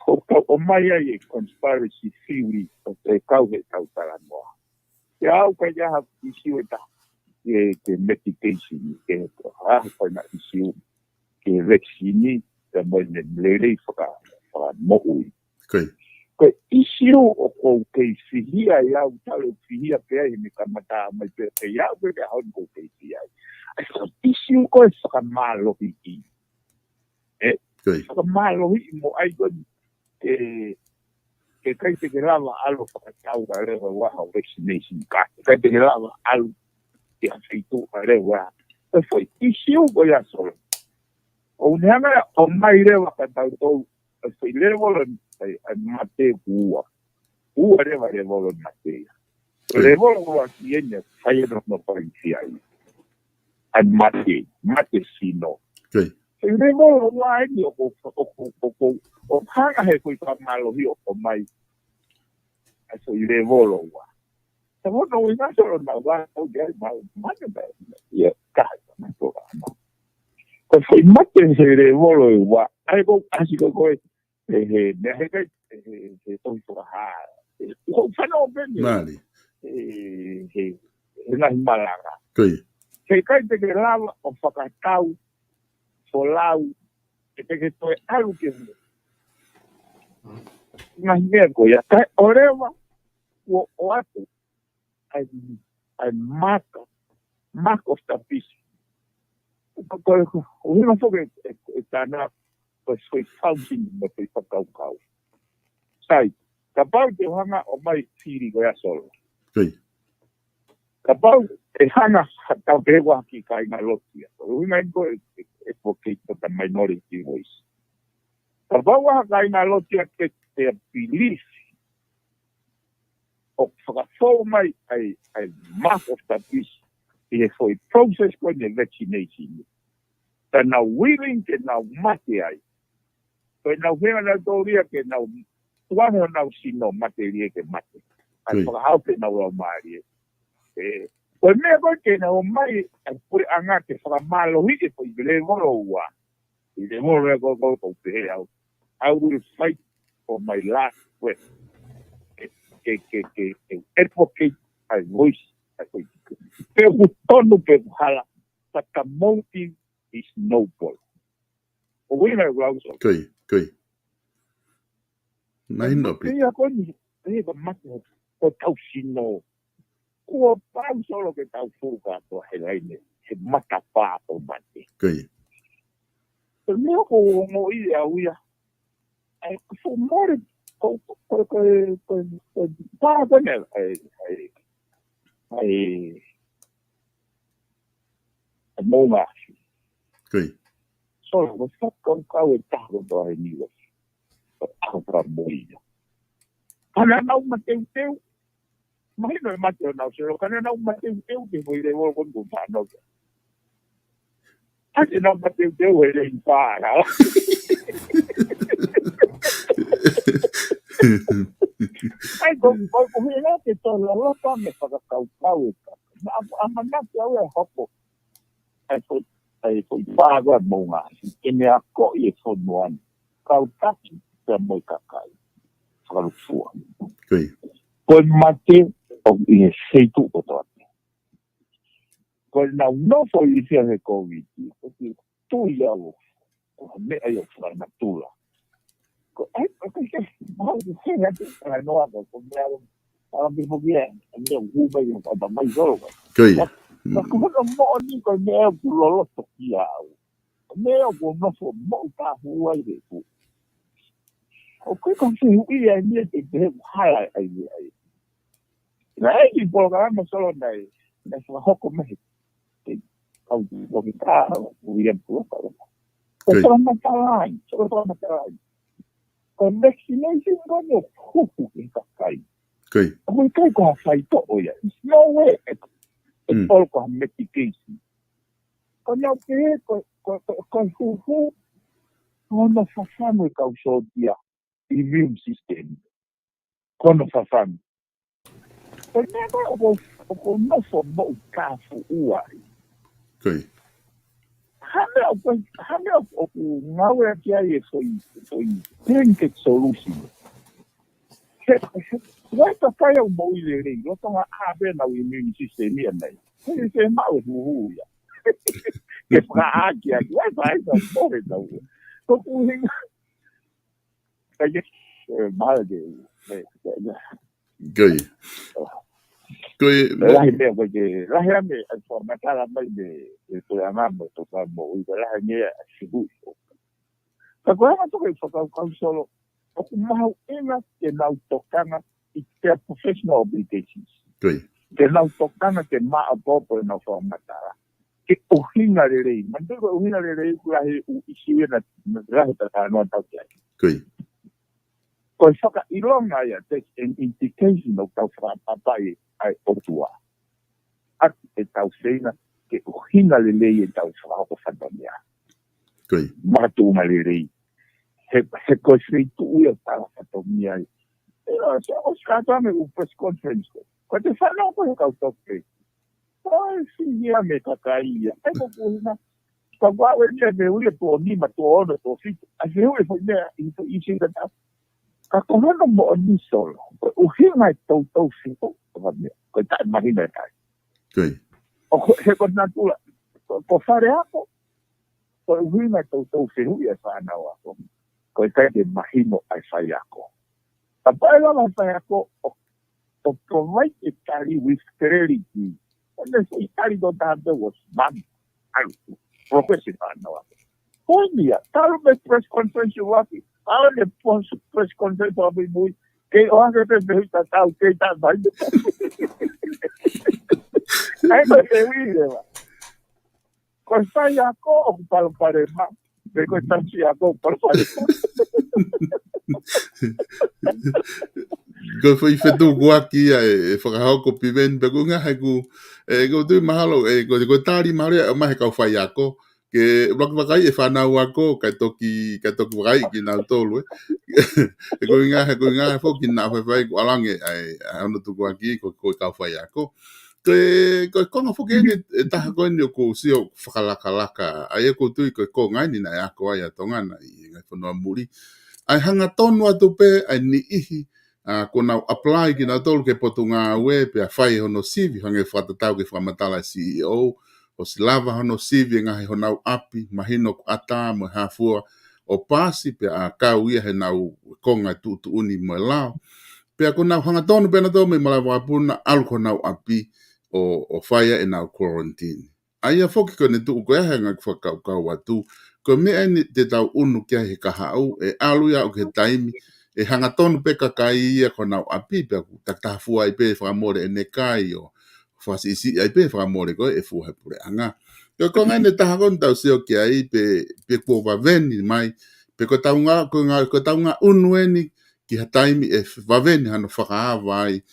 o maya e conspiracy theory o te kauhe kautaranoa ya o kaya ha isiu eta que medication que na isiu que vaccine te mo le faka mo ui ko isiu o ke fihia ya o talo fihia pe ai me kamata mai pe ya o ke ha o ke fihia ai isiu ko saka malo hi saka malo hi mo ai ko que kai te lava algo para tau gare wa vaccination ka kai te lava algo que afeitou gare wa foi isiu ko ya solo o nanga o mai re wa ka tau foi level ai mate ua re va level mate level wa tiene fai no pancia ai mate sino el level wa ni o hanga he kui ka malo hi o mai aso i level wa se mo no ina solo na wa o ge mal ba ya ka na to ko foi mate se level wa ai ko asi ko me he ka to ha ko fa no ben Mali na malaga se kai te que lava o fakatau solau que to algo que mas nego ya está oreva o ato ai marca of the piece o no fue que está na pues foi founding no foi pakau sai capaz de hanga o mai tiri go ya solo capaz e hanga hata bewa ki kai na lotia o nego es porque the minority voice Kabawa kai na lotia que te believe o forma ai mass of the peace e foi process con the vaccination ta na willing que na mate ai pues na veo na teoría que na tuano na sino materia que mate ai para how que na o mari pues me voy que na o mai por anga que para malo y que foi le volwa y de volver go I will fight for my last breath. Que advocate a voice. Pero todo que jala, but the motive is noble. O bueno, Glauso. Okay. Nai no pi. Ya con ni ba mat o tau sino. O pau solo que tau fuga to helaine. Se mata pa o mate. Okay. Pero no como idea uya. For more monga Koi. solo ko sa kau e tahu do ai ni ko tahu pra moia kana na uma teu mai no mateo na solo kana na uma teu que foi de vol con tu no ati na mateu e le impara ai ko hina que to la lota me para kau amana que eu é hopo ai foi pago monga que me ako e fonuan kau taki te moi kakai falu fua Koi. ko mate o e feito o to ko na no foi isia de covid porque tu ia o me ai o fra na tula ko ai que mal de cena para no hago con ahora mismo bien ande un medio para mai solo Koi. como no mo ni ko me o lo to kia me o no fo mo ta huai de ku o que consigo ia ni de hai ai ai POLOKALAMA solo na hoko me au o que tá o ia POLOKALAMA solo matalai con vaccination no huku in kakai Koi. o kai ko fai to oia no way all ko medication ko no que ko huku no fafano ka usodia immune system ko no fafano ko never o no fo mo ka fu ua Koi. hame o ngawe kia e foi think solution vai tocar o boi dele eu tô a ave na immune system nei ele se mau huia que fra aqui vai morre da u tô com aí mal de Koi. Koi. la idea porque la gente formatar a mal de programa to pa mo y la gente seguro agora eu tô que focar solo o mau ena que não tocana e que é professional obligations Koi. que não tocana que ma a popo na formatar que o hina de lei mas o hina de lei que o issue na tá no tá Koi. ko foca ilonga ya te indication of tau fra papai ai otua at e tau seina que o hina le lei e tau fra o fandomia Koi. matu malirei se ko sritu ia tau fandomia e se o skata me o press conference ko te fa no ko ka toke ai si ia me kakai e ko hina ko wa we ne ule to ni ma to ono to fit a se ule foi ne i se da ka kono mo ni solo o hina to fito ko ta marina kai Koi. o he ko na tula ko fare ako ko hina to fito ia fa na wa ko ta de mahino ai fai ako pa ela va fai ako o provide Italy with clarity and the Italy don't have the was man professional na wa ko dia tal me press conference waki ahora le pongo press conference a mi muy que o hace perfecta tal que tal vai ai no se vive va costa ya ko para ma de costa ya ko para Ko foi fetu ko aki e whakahau ko piven pe ko ngahe ku ko tu mahalo ko tari mare ma he ka fai ako ke wakai e whanau ako kai toki wakai ki nau tolu e ko ngahe fo ki na fai ko alange ai ano tu ko aki ko ka fai ako ko konga fo ke e taha ko ni ko sio whakalakalaka ai ko tu ko ngai ni na ako ai atongana i ngai whanua muri ai hanga tonu atu pe ai ni ihi ko na apply ki na tolu ke potunga we pe a whai hono sivi hange whatatau ke whamatala CEO o si lava hono sivi ngahi honau api mahino ku ata mo hafua o pasi pe a kau ia he nau konga tu uni mo lao pe ko na hanga tonu pe na tolu me malawa puna alu ko nau api o whaia e nau quarantine ai a foki ko ne tu ko e hanga whakau watu ko me ani te tau unu kia he kahau e alu ia o ke taimi e hanga tonu pe kakai ia kona api pe takafua i pe whamore e ne kai o whasi isi ai pe whamore koe e fuha pure anga. Ko ngai ne taha kon tau seo ki ai pe kua waveni mai pe ko taunga unueni ki ha taimi e waveni hano whakaawa ai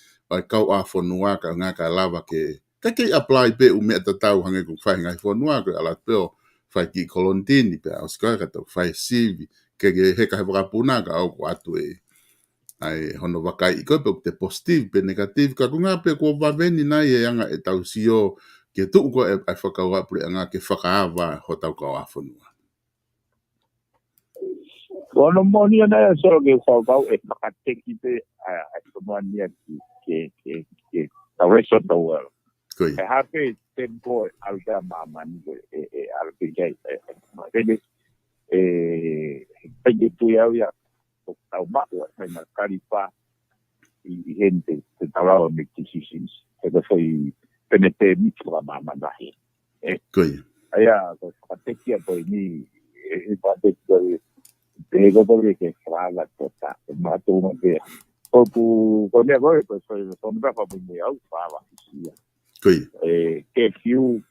kau a whanua ka ngā ka lava ke kei apply pe u mea tatau hange ku whai ngai whanua ka ala peo whai ki kolontini pe au skoa ka tau whai sivi ke heka he wakapuna ka au ku atu ai hono wakai i koe pe te positive pe negative ka kunga pe kua waveni nai e anga e tau sio ke tuu ko e whakau apure anga ke whakaawa ho tau kau a whanua. Kono moni ana so ke whakau e whakateki pe a whanua ke the rest of the world. Koi. E hape tempo alta mamani e alpe kai e tu ya tau matua na karipa i gente que trabalha en decisions que foi penete mitro mama dahi Koi. aya ko patekia poi ni e patekia pego porque que fala tota mato uma vez o me agora pues son para muy au fala Koi. Que few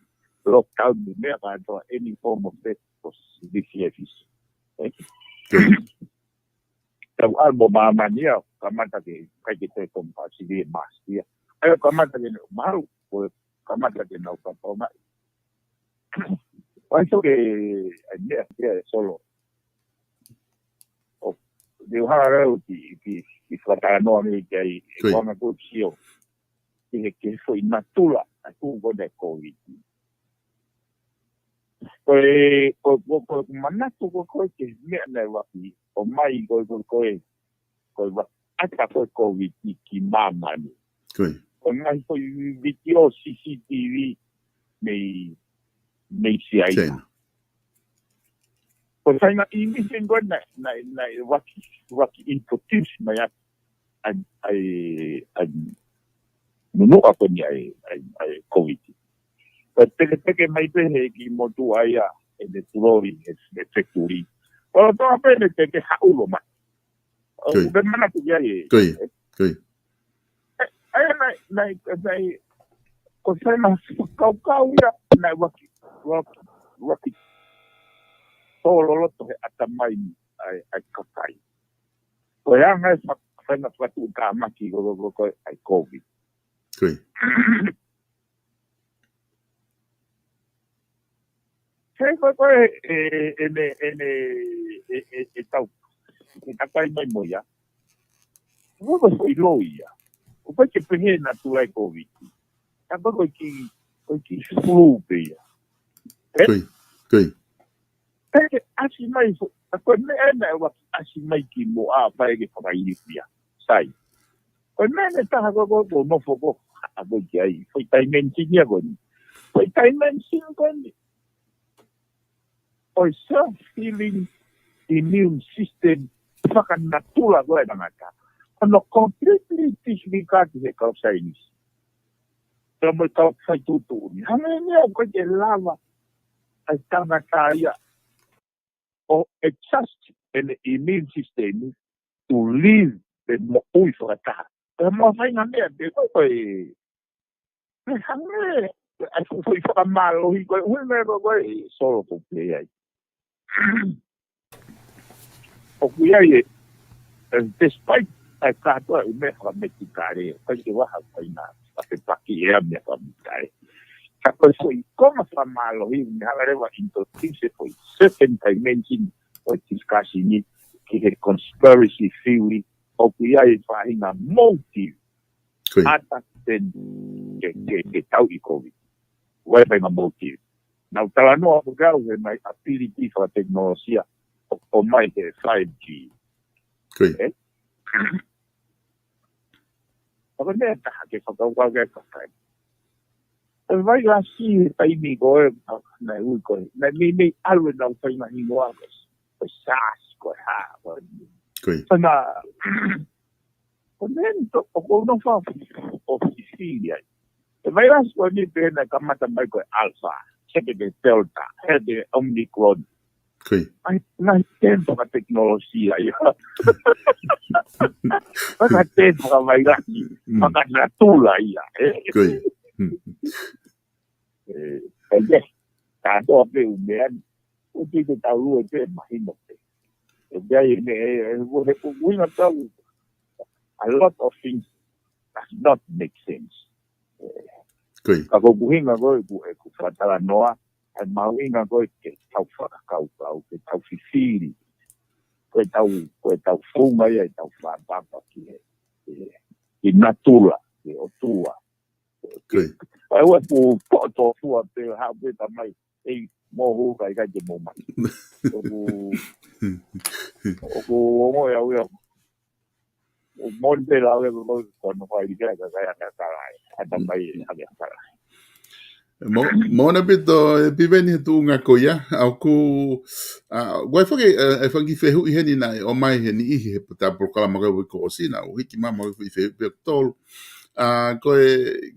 local de merda any form of that possibilities Tau albo mamania kamata ke kai ke te kompasi di mastia. Ayo kamata ke maru ko kamata ke na ka toma. Wanso ke adia ke solo. O de hara ki fata no ni ke kona ko sio. Que foi natula a tu go de covid. Ko manatu ko ke me na wa o mai ko wa ata ko covid ki mama ni o mai ko video CCTV nei si ai ko sai na ini singo na waki inputs na ya ai no apa ni ai covid te mai pe ki motu ai e de tuori e factory o to apene te haulo ma o be mana ku ya Koi. Ai ko sai na kau ya na waki solo loto ata mai ai kakai ko ya ngai fa na fatu ka maki go ai covid Koi. Sei ko e tau kakai mai moia wo foi loia o que pehe na tu ai covid aba ko ki flu pe ya Koi. Asi mai ko ne na wa asi mai ki mo a pa ke pa i pia sai ko ne ta ko no fo abo ki ai foi tai menti ni agora foi tai menti agora o self-healing immune system whakan natula koe nangata. Ano completely tismikati he kau sainis. Pero mo kau sai tutuni. Hame niya ko ke lava ay tangata ia o adjust an immune system to live the mo ui whakata. Pero mo sai nga mea te koe hame ay fui whakamalo hi koe hui mea koe solo ko play ai. O kuia ye despite ai katoa I mea whametikare kai ke waha kaina ake paki ea mea whametikare ka koe foi koma whamalo hi me halarewa introduce foi certain dimension o discussion ni ki he conspiracy theory o kuia ye whahinga motive ata ten ke tau I COVID wai whahinga motive Now, tala noa ko gau he mai ability for teknologia o mai he 5G. Koi. Ako nea taha ke whakau ke kakai. E vai la si tai mi koe na ui koe. Na mi alwe nau tai na hingo ake. Ko saas koe haa. Koi. Sana, ko nea o ko no wha o Sicilia. E vai la si koe ni pēna kamata mai koe alpha. Check the Delta, had the Omicron. Ngai tempo ka teknologia ia. Ngai tempo ka mairaki. Maka natula ia. Yes, tanto pe umean. Uti te tau pe mahino pe. A lot of things does not make sense. Kako buhinga ko ku fatala noa. Ai mauinga ko ke tau whakakau ke tau whiwhiri. Koe tau whunga ia tau whapapa ki natula, ki otua. Ai ua pu poto fua pe hape tamai ei mohu kai te momai. Oku ongo ia uia. O monte la uia kono kai kai karai. Atamai hake karai. Mona bito piveni tu nga koia au ku wai foke e fangi fehu i heni na o mai heni i he pata POLOKALAMA ko osina o hiki mama o fehu pe tol ko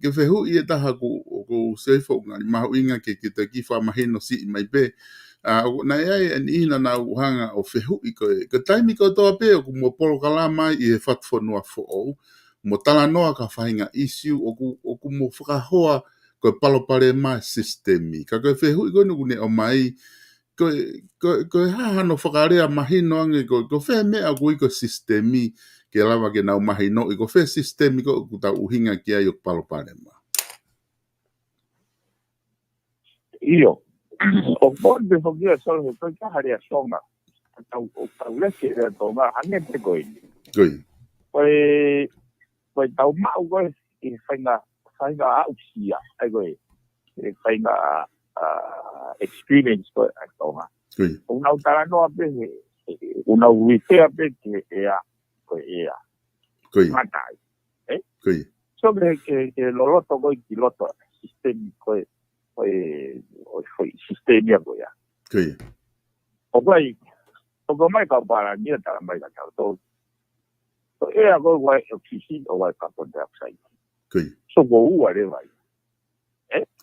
ke fehu i taha ku sefo nga ma inga ke kita ki fa mahino si mai pe na ia ni ina na uhanga o fehu i ko taimi ko to pe o mo POLOKALAMA i he FATUFONUA fo o mo tala noa ka fainga issue o ku mo whakahoa ko palopare ma sistemi ka ko fehu ko no ne o mai ko ha no whakarea mahino ange ko fe me a ko sistemi ke lava ke na mahino ko fe sistemi ko ta uhinga ki ai o palopare ma io o bonde ho dia solo ko ka haria songa tau leke e tonga hange te koi koi tau mau ko i whainga ausia ai koe e whainga experience koe ai tonga unau tala noa pe unau witea pe ke ea koe ea matai so ke loloto koe ki loto sistemi koe sistemia koe ya o koe mai ka para nia tala mai ka tau so ea koe wai oxygen o wai carbon dioxide so go ua le vai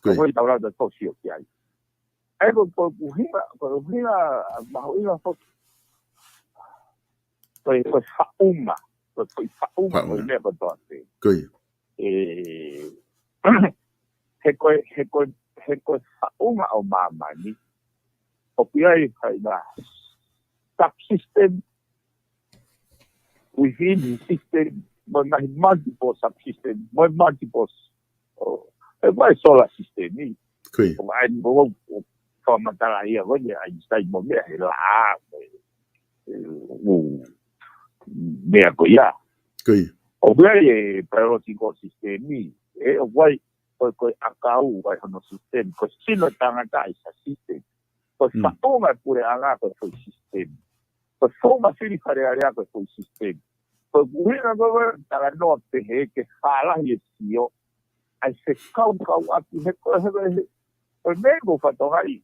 ko i taura da to sio ki ai ko buhinga mahuinga fo ko fauma ko ne ko to he ko fauma o mamani o piai kai na subsystem within the system but multiple subsystems multiple vai solar system ni ai bo forma tala ia ko ya Einstein mo me la me ko ya o vai periodico system ni o vai ko akau vai no system ko sino tanga kai sa system ko fauma pure ala ko system ko forma fili fare area ko system ko buina ko tala no te ke fala yesio ai se kau atu he o nego fatonga i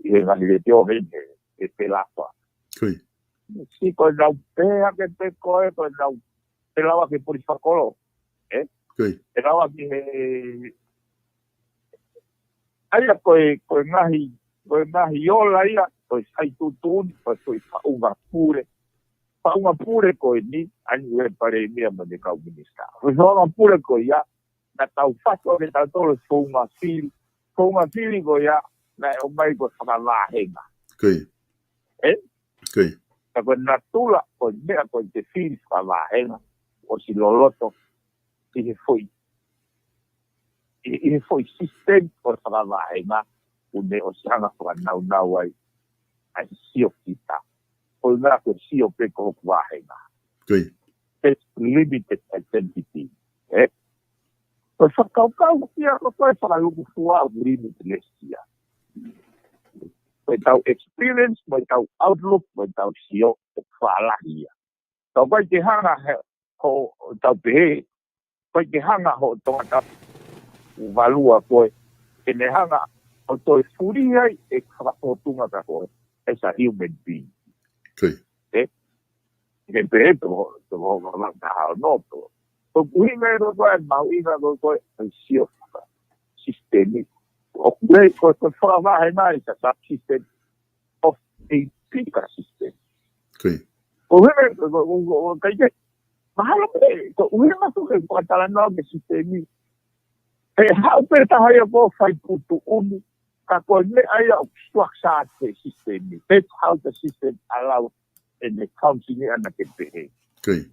nga le teo he pelafa si ko nau pea ke te koe ko nau te lawa ke purifakolo te lawa ki he aia koe ngahi ola ia koe sai tutun koe faunga pure koe ni ani ue pare mia mane kau minista faunga pure koe ia na tau fato ke tau tolo faunga fili ko ia na o mai ko whakalahenga ka ko natula ko mea ko te fili whakalahenga o si loloto i he foi system ko whakalahenga une o si hanga whakanau ai ai sio kita o ngā ko sio pe ko whahenga it's limited identity ko whakaukau kia ko koe whakauku fua o limitless ia ko tau experience ko tau outlook ko tau sio o whalahi ia ko koe te hanga ho tau pehe ko te hanga ho tonga valua koe e ne hanga o toi furi ai e whakapotunga ka koe as a human being ke pehe to hao noto ko kuhinga e koe mauinga koe ai sio sistemi o koe whakavahe mai sa subsystem of e pika sistema. Okay. O kaya mahalo ko uhema to ke patalano ke sistemi. Hau pe tahaia po fai putu unu ka ko ne aya structure ke sistemi. That's how the system allows in the council and the PE. Okay.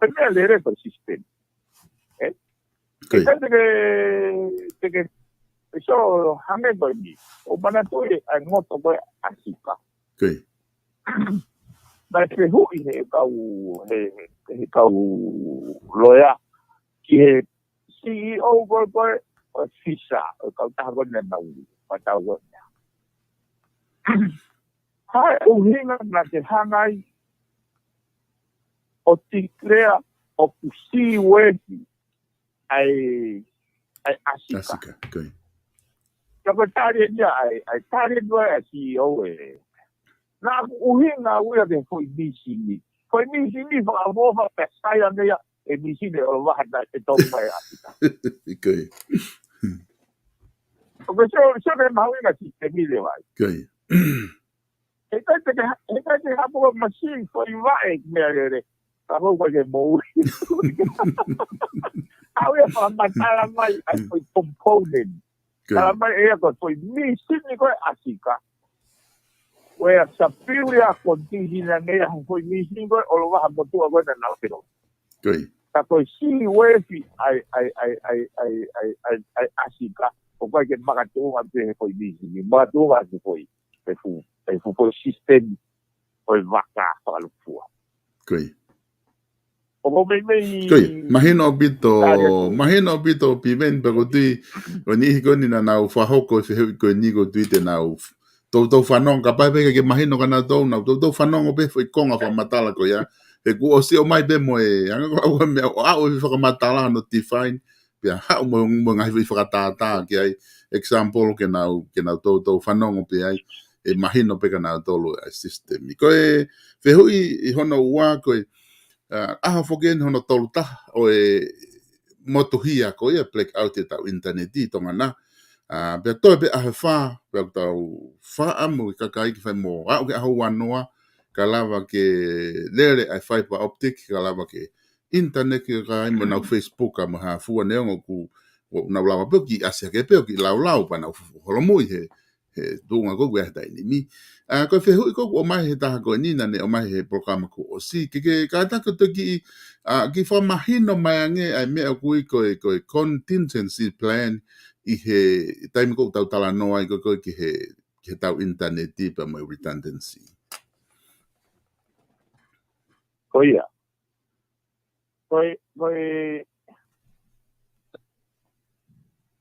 Pero le re sistema. Okay. Ke so hange bagi o mana to e ngoto ko asika. Okay. Na ke hu he ka loya ki CEO ko fisa o ka ta ko na na pa ta ko ha o hinga na te hangai o tikrea o kusi wefi ai asika. Okay. Ko tare dia ai tare do CEO e na uhinga uya ke foi misini fa vo fa sai ande ya e misini o va hada e to mai asika. Okay. Porque yo me imagino que se mide vai. Okay. Entonces hapo machine foi vai mere. Hapo que mo. Ahora para matar mai foi component. Para mai é que foi misini ko asika. Where superior contingent nea foi misini ko o va motu agora na pero. Okay. Tako si wefi ai asika. O que magatua de foi misini. Magatua de foi. Fu foi sistema foi vaca para fua. Okay. O me Okay. Mahino bito piven pagoti oni ko ni na fa hoko se ko ni ko tuite na to fanong kapag ke mahino kana to fanong be foi konga fa matala ko ya e ku o si o mai be mo e anga ko me o fa matala no define pia ha mo ngai fa ta ki ai example ke na to fanong pe ai e mahino pe kana to lo system ko e fe hui hono wa ko aha fogen hono toluta o e motohia ko ia plek out ta internet di tonga na be to be aha fa be tau fa amu ka kai ki fa mo a o aha wanoa ka lava ke lere ai fiber optic ka lava ke internet ki ka mo na Facebook ka mo ha fu ne ngo ku na lava pe ki asia ke pe ki lau pa na holo mo he dunga go gwe ta ni mi ko fe hu ko o mai he ta ko ni na ne o mai he programa ko o si ke ka ta ko ki ki fa mahino mai nge ai me ko contingency plan I he time ko tau tala no ai ko ki he tau internet ti pa mai redundancy Oia.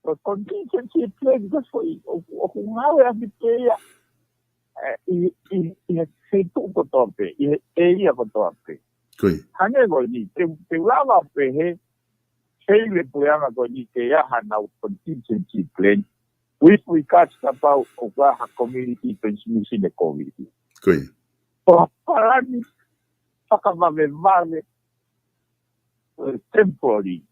O contingency plan ko foi o ngau a bitea i se tu ko tope i ia ko tope. Koi. Hange ko ni te lava pe he le puanga ko ni ke ya hana contingency plan which we catch about Oklahoma community transmission de COVID. Koi. O parani whakawawewale temporary.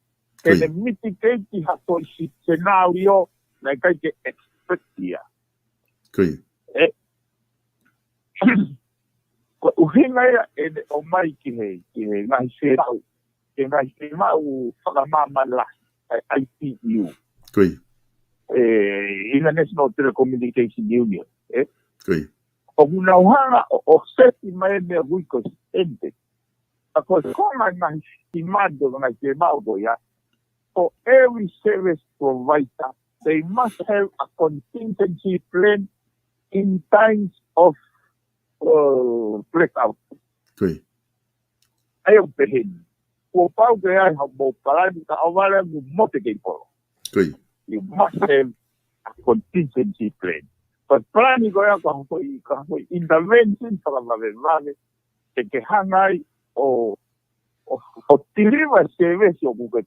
Kene mitigate hato si scenario na kai ke expectia. Koi. Ko uhinga ya o mai ki he ngai se rau. Ke ngai se mau whakamama la IPU. Koi. International Telecommunication Union. Koi. O unauhanga o seti mai me ruiko ente. Ako koma ngai estimado ngai se mau ya. For every service provider, they must have a contingency plan in times of blackout. Koi. Ayaw pehin. Kung pao kaya mo parang kaawala mo motigay po. Koi. You must have a contingency plan. But planning ko yan kahoy intervention para mabibali. Kekehangay o tiliwa service o buket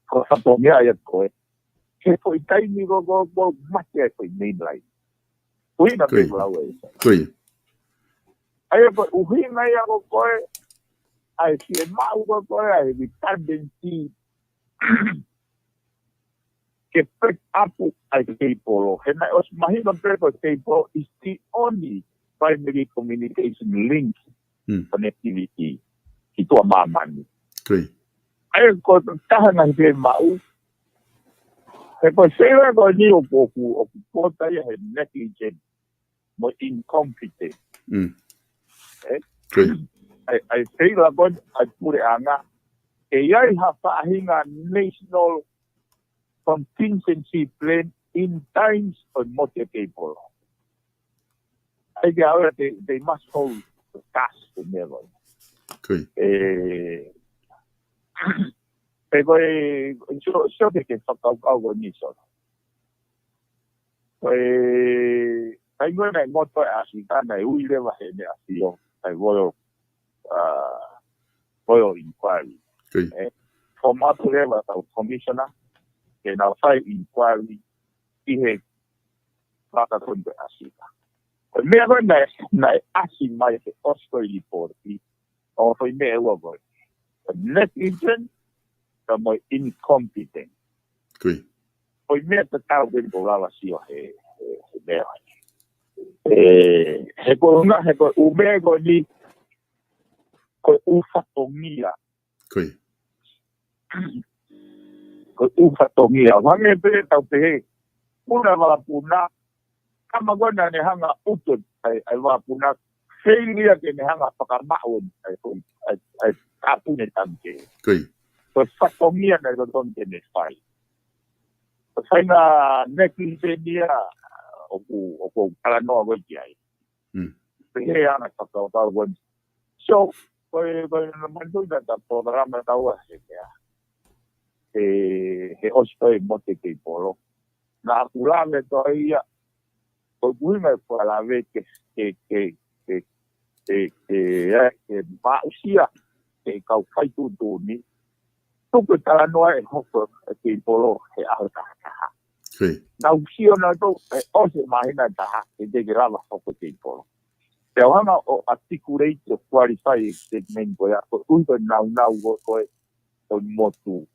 ko sa tomya ayat ko ke po itay ni go matya ko mainline uwi na pe lawe Koi. ay ko uwi na ya ko ay si mau ko ay redundancy ke pick up ai ke polo. Hena os mahina prepo ke polo is the only primary communication link connectivity. Itu amaman. Okay. Ai ko tahan ang ke mau. He ko sera ko ni o kota ya negligent mo incompetent. Okay. I say la ko ai pure anga. E ai hapahinga national contingency plan in times of multi people. I guess they must hold the task together. Okay. Pero yo de que algo ni solo. Hay una moto así tan uy le va a así yo. I voy inquiry. Okay. Formato level commissioner. Que na file inquiry ihe plata con así. Me hago na así mai que Oscar report o foi me hago. Negligent como incompetent. Okay. Foi me ta de bola así o he ko umego ni ko ufatomia. Okay. Ufatomia wange pe tau pe una vapuna kama gona ne hanga utut ai vapuna failure ke ne hanga pakamaon ai kapune tamke Okay. so fatomia na don ke ne fai sai na negligenia oku ala no go jai pe ana pakau gon so ko mandu da programa tau ya he osto mote ke polo na culame todavía pues muy me fue a la vez que va usia que caufai tu ni tu que tala no es hoco que polo he alta Okay. na usia na to o se imagina ta que te graba hoco que polo pero vamos a articulate to qualify statement go ya ko un na go ko motu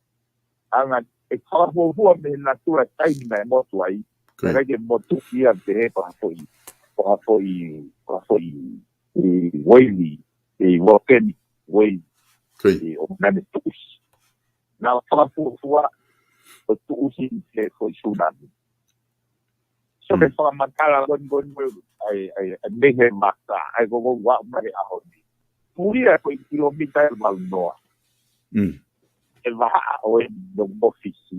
anga e kala ho me natura tai me motu ai pero que motu ia de pa foi wavy e volcanic wave e o name tus na kala ho o tu usi se foi tsunami so que para matar gon ai nehe mata ai go wa mai a ho ni puria ko kilomita mal noa e va o do office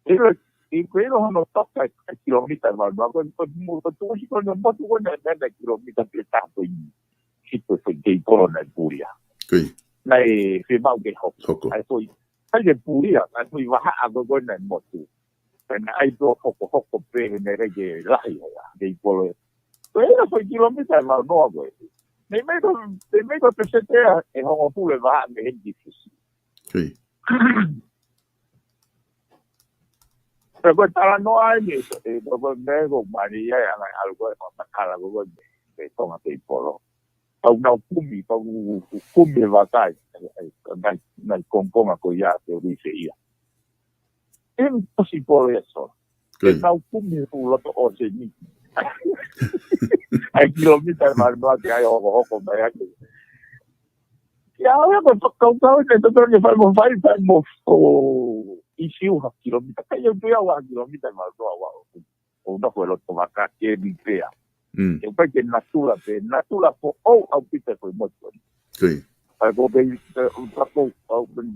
e quello hanno tocca chilometri ma con molto tu si con un po' con da chilometri pesato in sito che corona Puria lei firma che hocco ai poi sai Puria ai poi va a go con moto per ai do hocco per ne rege lai dei polo quello foi chilometri ma no nemmeno per sette e ho pure va è difficile pero tala no hay eso como nego María algo para algo de toma que polo a una kumi vakai na compoma ko ya te dice ya imposible eso na kumi lo to o se ni ai kilomita mal no que hay o como ya que ya ahora con todo esto que falta issue ha kilomita kaya tuya wa kilomita mal do wa o no fue lo tomaka que vipea eu porque natura po au pita foi moto algo bem un poco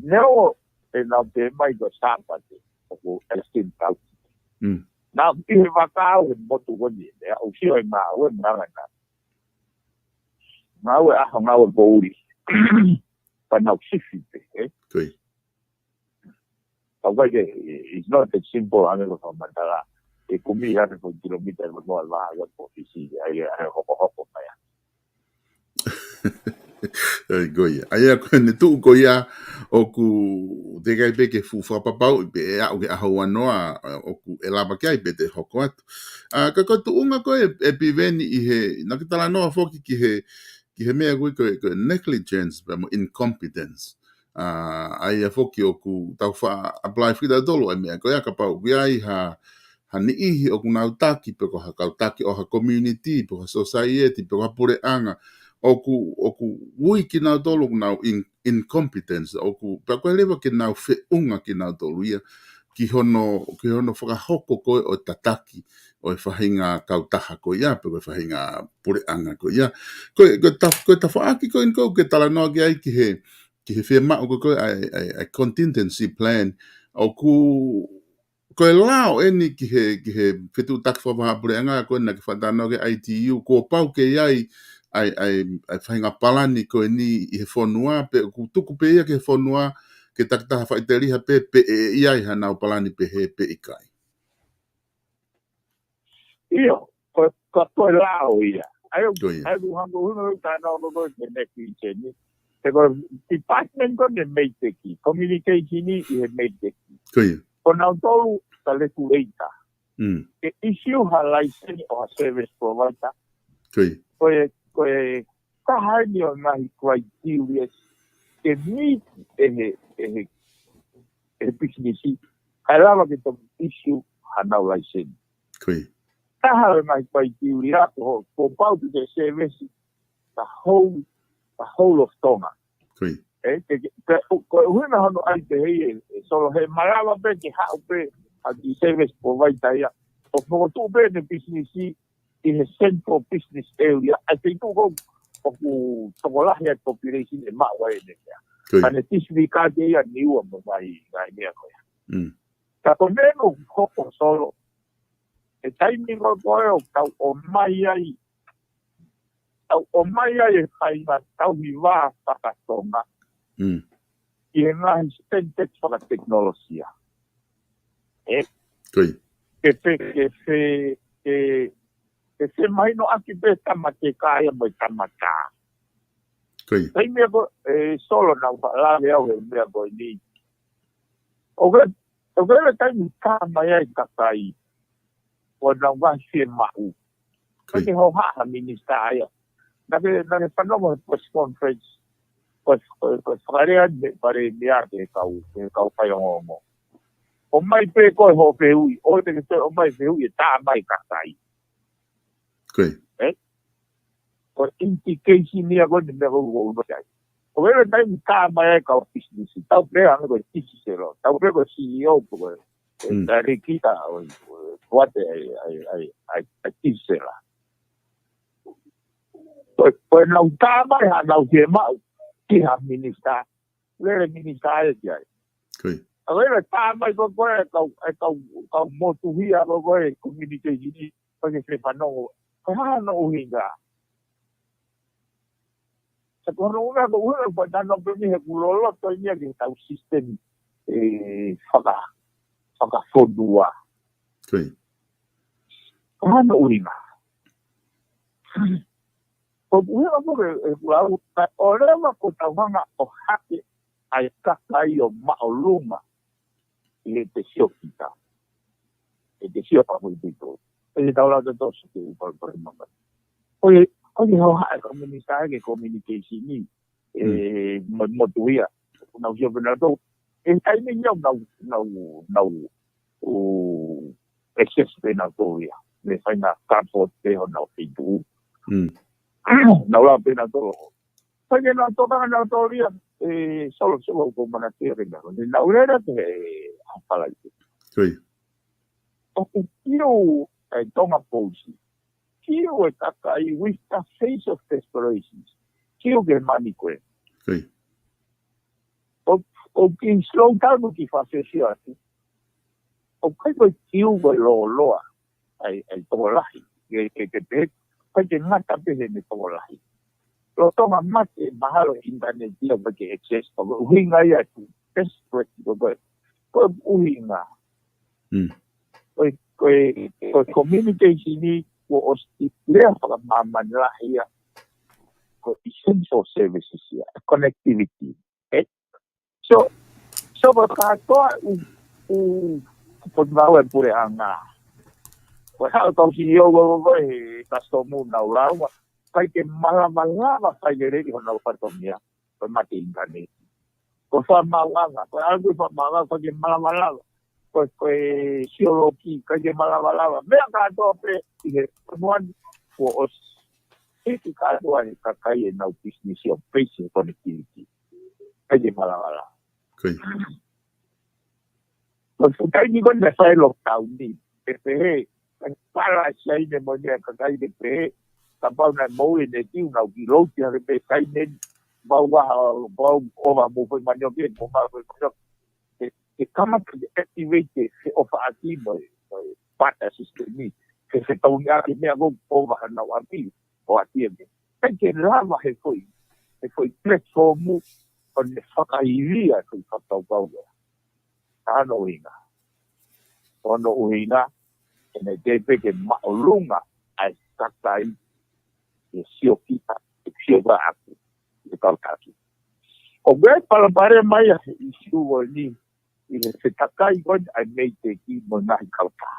no na de mai do sapa o estin tal na e va o moto goni o si o ma o na o a na o bouri pa na sifite it's not that simple amigo from Mandala e kumi ya ko kilomita mo alba wa po fisi ai ho ya goia ai ko ne tu goia o ku de gai be ke fu fa papa be a o a ho noa o ku elaba kai be te hoko atu ka ko tu unga ko e piveni I he na kitala no foki ki he mea ko negligence ba mo incompetence ai foki o ku tau wha apply whita dolo e mea, ko ia ka pau ai ha ni ihi o ku nau taki pe ko ha kau taki o ha community, pe ko ha society, pe ko ha pure anga, o ku ui ki nau dolo ku nau incompetence, o ku pe ko lewa ki nau unga ki nau dolo ia, ki hono whakahoko koe o tataki, o e whahinga kautaha ko ia, pe ko e whahinga pure anga ko ia. Koe ta whaaki koe in kou ke tala noa ki ai ki he whia mao koe ai contingency plan, o koe lao eni ki he whitu taki whapaha pure anga koe na ki whatanoa ki ITU, ko pau ke iai ai whahinga palani koe ni i he whonua, pe ku tuku pe ia ki he whonua, ke takitaha whaiteliha pe iai hanau palani pe he pe ikai. Io, ka koe lao ia. Ai hango huna ka no no ke neki cheni. Te ko department ko ne meiteki, communication ni e meiteki. Koe. Ko na tolu ka le kureita. Ke issue ha license o service provider. Koe. Koe ka hani o ngai criteria ke meet business. Alama ke to issue ha na license. Koe. Taha mai criteria ko pau de service the whole of Tonga. Koe. Ko huna hono ai te hei solo he malawa pe ki hau pe a di service provider ia. O tu pe ne business i he central business area. I think ko ku tokolahi at population e mawa e ne ia. Ane tisvi ka te ia niua mo mai mea koe. Ka koneno hoko solo. E taimi ko koe o mai ai. O mai ai e whainga tau hi wā whakatonga. I he ngahi stentek whakateknolosia. Koe. Ke mai no aki pe tamake kāia mai tamaka. Koe. Taimi ko solo na whalawe au he mea koe ni. O kere taimi kā mai ai kakai. O na wasi e mahu. Koe ho haa minister aia. Nake whanonga press conference. Koe whakarea pare mea te kau whaiongongo. O mai pe koe ho pehui. O te ke o mai pehui e tā mai kakai. Koe. O indication nia koe te mea koe unokai. O wera taimi tā mai ai kau business. Tau prea ane koe tisi sero. Tau prea koe CEO koe. Rikita what ai tisera. Koe nau tāmai ha nau te mau ki ha minister. Lere minister e ki ai. Koe. A lere tāmai koe kau motuhia koe communication ni koe ke whanongo. Koe hana uhinga. Sa kono unga ko uhinga koe nano pemi he kulolo toi nia ki tau system whakafonua. Koe. Hana uhinga. Ko uhinga koe e kuau, o rewa ko tauhanga o hake ai kakai o maoluma i te sio kita. E te sio pahui tito. E te taula te tosu ke upalpare mama. Koe ho hae komunistai ke communication ni motuia. Nau sio penato. E taimi niau nau excess penatoria. Le whainga cardboard te ho nau fitu. Nau la penatoria. Whainga nau tōtanga nau tōria. Solo ko manatere nga. Nau rera te hapalaiti. Koe. O ku kio tonga pousi. Kio e kakai with the face of desperation. Kio ke mani koe. Koe. O ki slow down ki whawhewhia ati. O kai koe kio koe loa. Ai tōlahi. Ke te kai te ngata pehe me tōlahi. Lo tonga mate mahalo internet ia pake access. O uhinga ia tu. Desperate koe. Koe uhinga. Koe communication ni ko o stiplea whakamamanahi ia. Ko essential services ia. Connectivity. So katoa pagbawa e pure anga. Ko hao tau si yo go e customer na ulawa. Kai ke malama kai ke redi hona patomia. Ko mati internet. ko fa mawanga ko algo fa mawanga ko ke malawala ko siologi ko ke malawala me ka to pe ke one for us iti ka to ani ka kai na business of patient connectivity ko ke malawala Okay. ko kai ni ko na sai lockdown ni pe para sai de mo ne ka kai de pe ka pa na mo ne ti na ki lo ti ha pe kai ne bao over movement manioke bomba que kama activate se ofativo parte sistemi que se tounga que me hago over na wapi o atiende que lava foi platform on the fakairia que fatau bao ano inga ono uina en el tepe que maulunga ai sakai e siokita sioba aku kalkaki. O gue para pare mai isu ni se takai gon ai mei te ki mo nai kalka.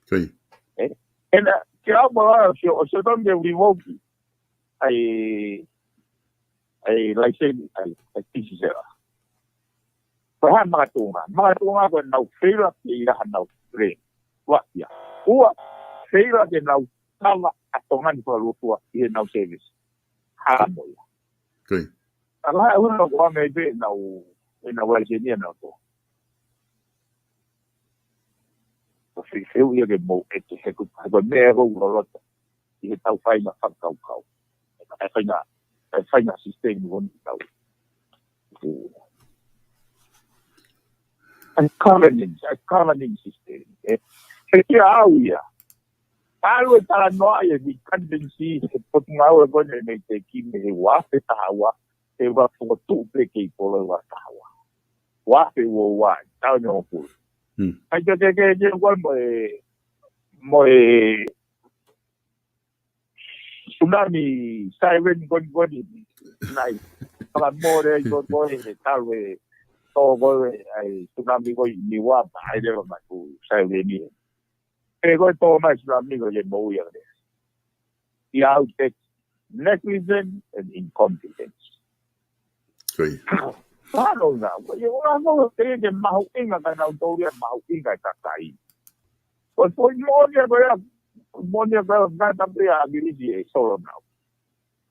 Okay. Ena que amo o se don de revoke ai license ai tisera. Paha matunga ko nau feira ki ira nau re. Wa ya. Ua feira de nau tava atongan ko lutua i nau service. Ha mo. Okay. Ala uno ko me be na wa genia na to. O fi eu ia que mo e te ku ko me ro ro i tau fai na fa kau. E fai na sistema von tau. Governing system. E que auia. Algo tala noia di candensi pot ngau ko ne me te ki me wa te tawa e wa fo tu pe ke polo wa tawa wa pe wo wa tau no pu ai que igual mo tsunami siren gon nai para more go tal we to go ai tsunami go ni wa ai de ma ku siren ni Ego todo más amigo de Moya. The outlet, negligence and incompetence. Okay. Claro, yo no sé que más inga que la autoridad más inga está ahí. Pues monia pero nada de agility solo now.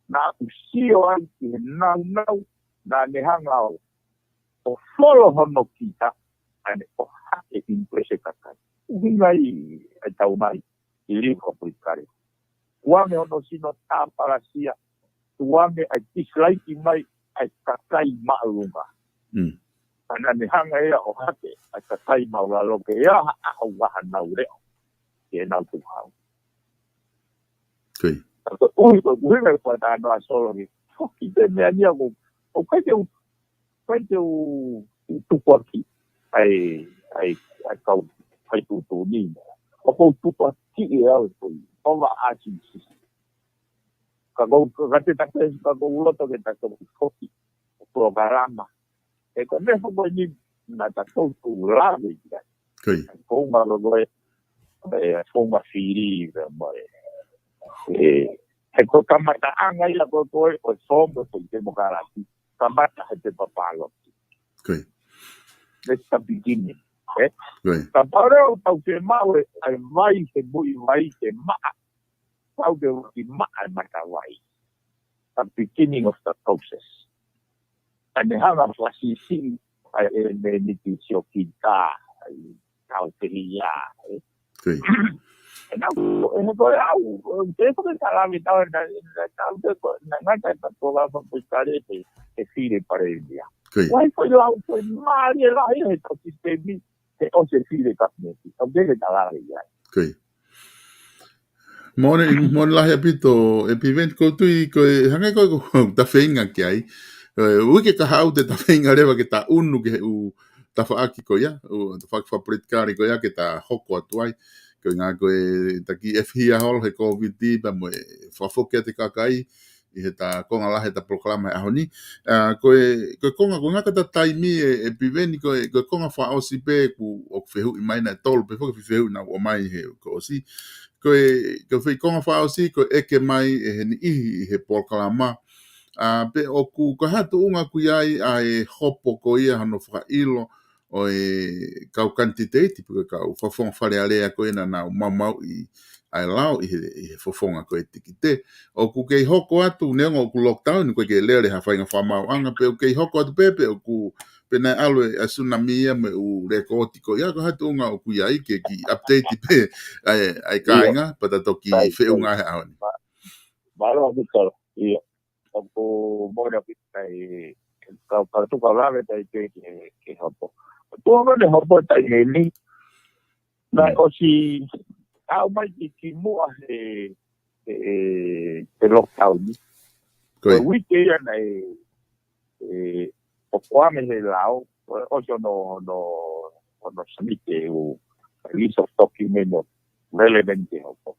Na usio anti na nehanga o solo hono kita ane o hake imprese kakai. Uhingai ai tau mai i liko puikare. Uame ono sino tāparasia, uame ai dislike mai ai kakai maurunga. Ana ne hanga ea o hake ai kakai mauralo ke ea au waha nau reo, ke nau tuhau. Okay. Uhingai kwa tāno a solo ni, foki te mea nia ko, o kaite u tukuaki ai kau fai tu ni o ko tu ti e au o va a chi ka go ka te ka go lo to ke ta ko foki programa e ko me fo ni na ta to tu la de ya ko ma lo go fo ma firi e ko kamata anga ya ko o sombo to te mo kara kamata te papalo okay. Let's begin. Tapare o tau te mawe ai vai te bui vai te maa. Tau te uki maa ai mata vai. The beginning of the process. And the hanga flasisi ai e me niti sio kita ai tau te lia. E nau, e koe au, te koe kalami tau na tau te na ngata ta tola pa puikare te fire pare india. Wai foi lau foi mari e lai e tau sistemi te o se fire kapneti. Au dele talare ia. Okay. Mone lahi apito e pivent ko tui ko hanga ko ta feinga ki ai. Uike ka hau te ta feinga rewa ke ta unu ke u ta faaki ko ia, u ta faaki fapritkari ko ia ke ta hoko atuai. Ko ngā koe ta ki FHIA hol he COVID pa mo fafoke te kakai i he ta konga lahe ta POLOKALAMA e aho ni. Koe konga ko ngaka ta taimi e piveni koe konga wha osi pe ku o whehu i maina e tolu pe whoka whehu na o mai he ko osi. Koe whi konga wha osi koe eke mai e he ni ihi i he POLOKALAMA pe o ku ka hatu unga ku ai ai hopo ko ia hano whakailo o e kau kantiteiti puka kau whawhonga whare alea ko ina nau mamau i ai lau i whawhonga ko e tikite. O ku kei hoko atu neonga o ku lockdown ko ke leo le hawhainga whamau anga pe o kei hoko atu pepe o ku pena alwe a tsunami me u rekoti ko ia ko hatu unga o ku iai ke ki update pe ai kainga patatoki whiunga he aoni. Malo betul. Iya. Aku mau dapat kau tu kau lah ke hopo. Tu apa deh hopo tak ini? Nah, osi au mai ki mu lockdown ni. Ko weekend o kwa me lao o no samite o list of documents relevant hopo.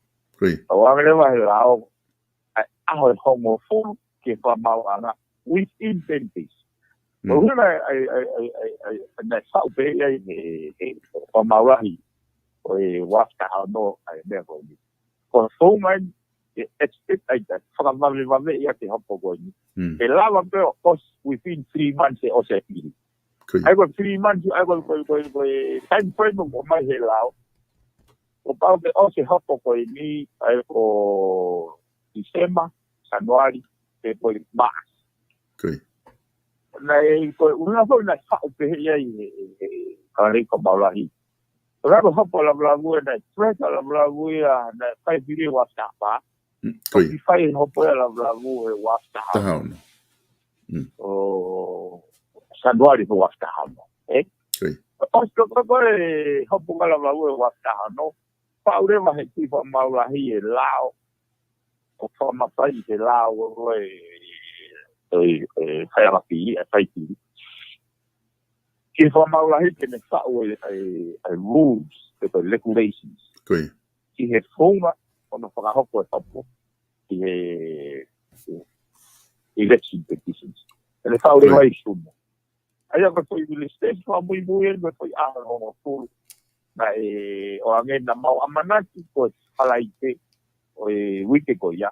O ame va lao a homo full ke whamau anga within 10 days. O huna na sau pe e whamau rahi o e wafta hano ai mea koni. Ko whongai e expect ai ta whakamame ia te hopo koni. E lawa pe o within 3 months e o se pili. Ai ko 3 months ai ko time frame o mai he lao. O pau pe o se hopo koni ai ko December Januari pe po mas. Nei ko una fo na fa pe ia kare ko baulahi. Ora ko hopo la blagu na stress la blagu ya na fai video WhatsApp pa. Ko fai hopo la blagu WhatsApp. O Januari ko WhatsApp. O ko hopo la blagu WhatsApp no. Pa ure ma he ti fa maulahi e lao. O forma fai de lá o fai a pi a fai pi que forma lá que ne fa o rules the regulations que he forma quando fa hopo hopo que election petitions ele fa o vai sumo aí eu foi do state foi muito ele foi no full na o alguém na mau amanati ko falaite o wiki ko ya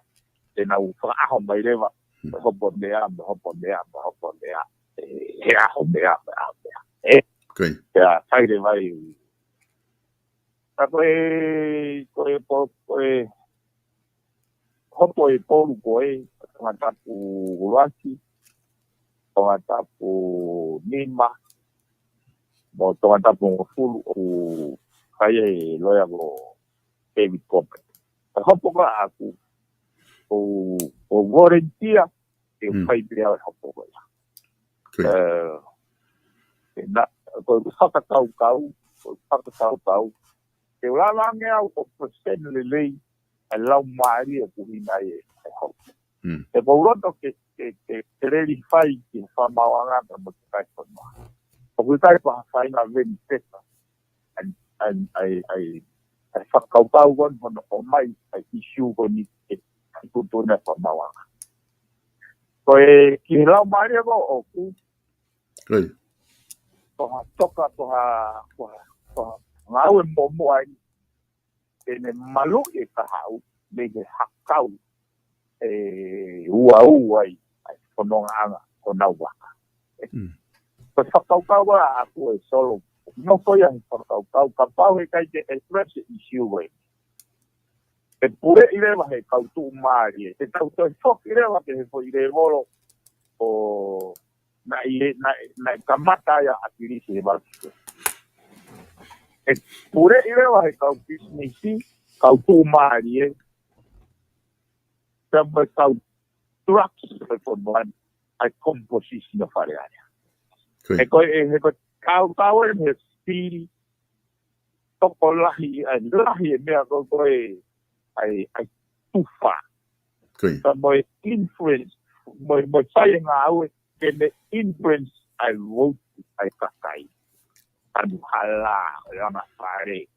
te na u fra ho mai leva ho pondea ya sai de vai ta ko ho polu ko mata pu ruasi mata pu nima mo mata pu fulu o kai loya go David Copper. Hopo ka aku o garantia e fai bea hopo ka na ko whakatau ke ula nge au o percent le lei e lau maari e kuhina e hopo e ko roto ke reli fai ki whamawanga ka mo kai whanua o kutai pa fai na veni teta and I whakaupau kon o mai ai issue kon i kutuna whamawanga. Ko ki lau maari ko o ku toha toka toha ngau e momo ai ne malu e kahau me he hakau ua ai whanonga anga ko nau waka. Ko whakaupau aku e solo no foi a whakaupau ka pau he kai te express issue wei. E pure i rewa he kautu maari e tau toi fok i rewa ke he fo i re molo o na kamata ya akirisi he balki. E pure i rewa he kau businessi kautu maari e tamma kau trucks e fondoan ai composition of area. E ko kau e me steel toko lahi e mea ko ai tufa. So my influence, my saying out can the influence I wrote ai kakai. Anu hala lama pare.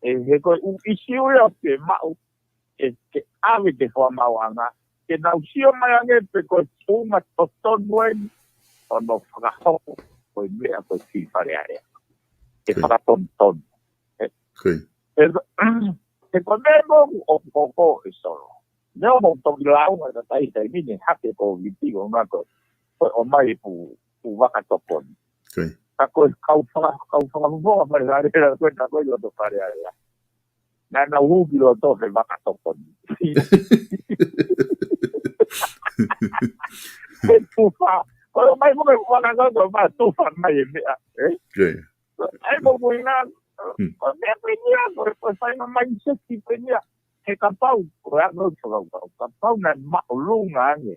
E ko issue ya ke mau e ke ave ke forma wanga ke na usio mai ange pe ko uma toton buen o no fraho ko mea ko si pare area. E para ton. E con memo o poco e solo. nếu một tông lão mà ta thấy thấy mình hát cái cổ vị trí của nó có ở mai phụ vác cái tập quần các câu vô mà ra đây là quên các câu vô tập phải là nên là hú kilo to phải vác cái tập quần phụ pha có mai có vác cái tập quần mà tu phật này vậy ấy một người nào có biết cái gì có phải nó mạnh sức thì cái gì cái bao của nó cái bao này mạo luôn à nhỉ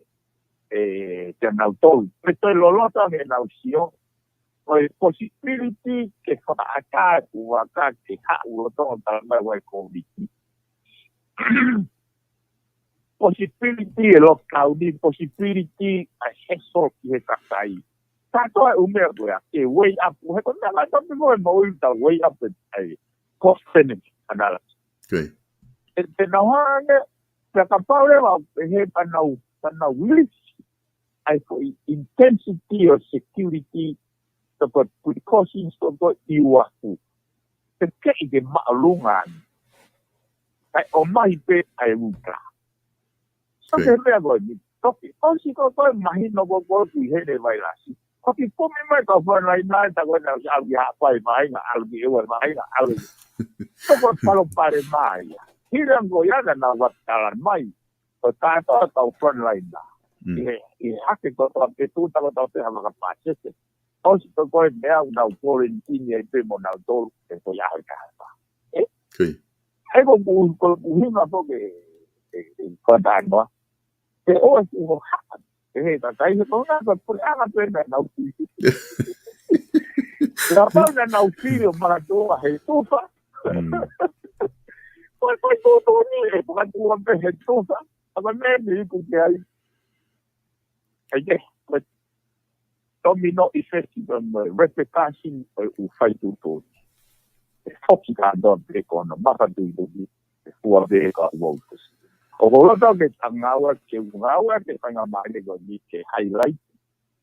cho nào tôi lo cho người nào xíu rồi possibility cái phát cả của các cái hạ của tôi ta mới quay covid possibility lo cao đi possibility hết số cái các cái ta tôi umur tôi cái way up hay còn là tôi mới nói ta way up cái cost benefit analysis cái nào cái bao đấy mà cái panau risk I for intensity of security the precautions to iwa the ke maalungan ai omai pe ai uka so ke me go ni to si ko mai no go ku he de vai la si ko ki ko me mai ko fa lai na ta go na al ya pai mai na al bi wa mai na al so ko palo pare mai hiram go ya na wa talan mai to ta to front line na y hace todo que tú estás a la capacidad o si tú puedes ver un autor en cine y primo un autor que estoy a casa sí hay como un que contar no que o si o que ta sai no na ko por haga pena no la pena no filho para tu a estufa pues todo ni para tu a estufa a ver me que hay but domino effect replication o fai tutto forti cado con ma fa tutto fuori dei volti o volta che tangawa che unawa che fanga male con di che highlight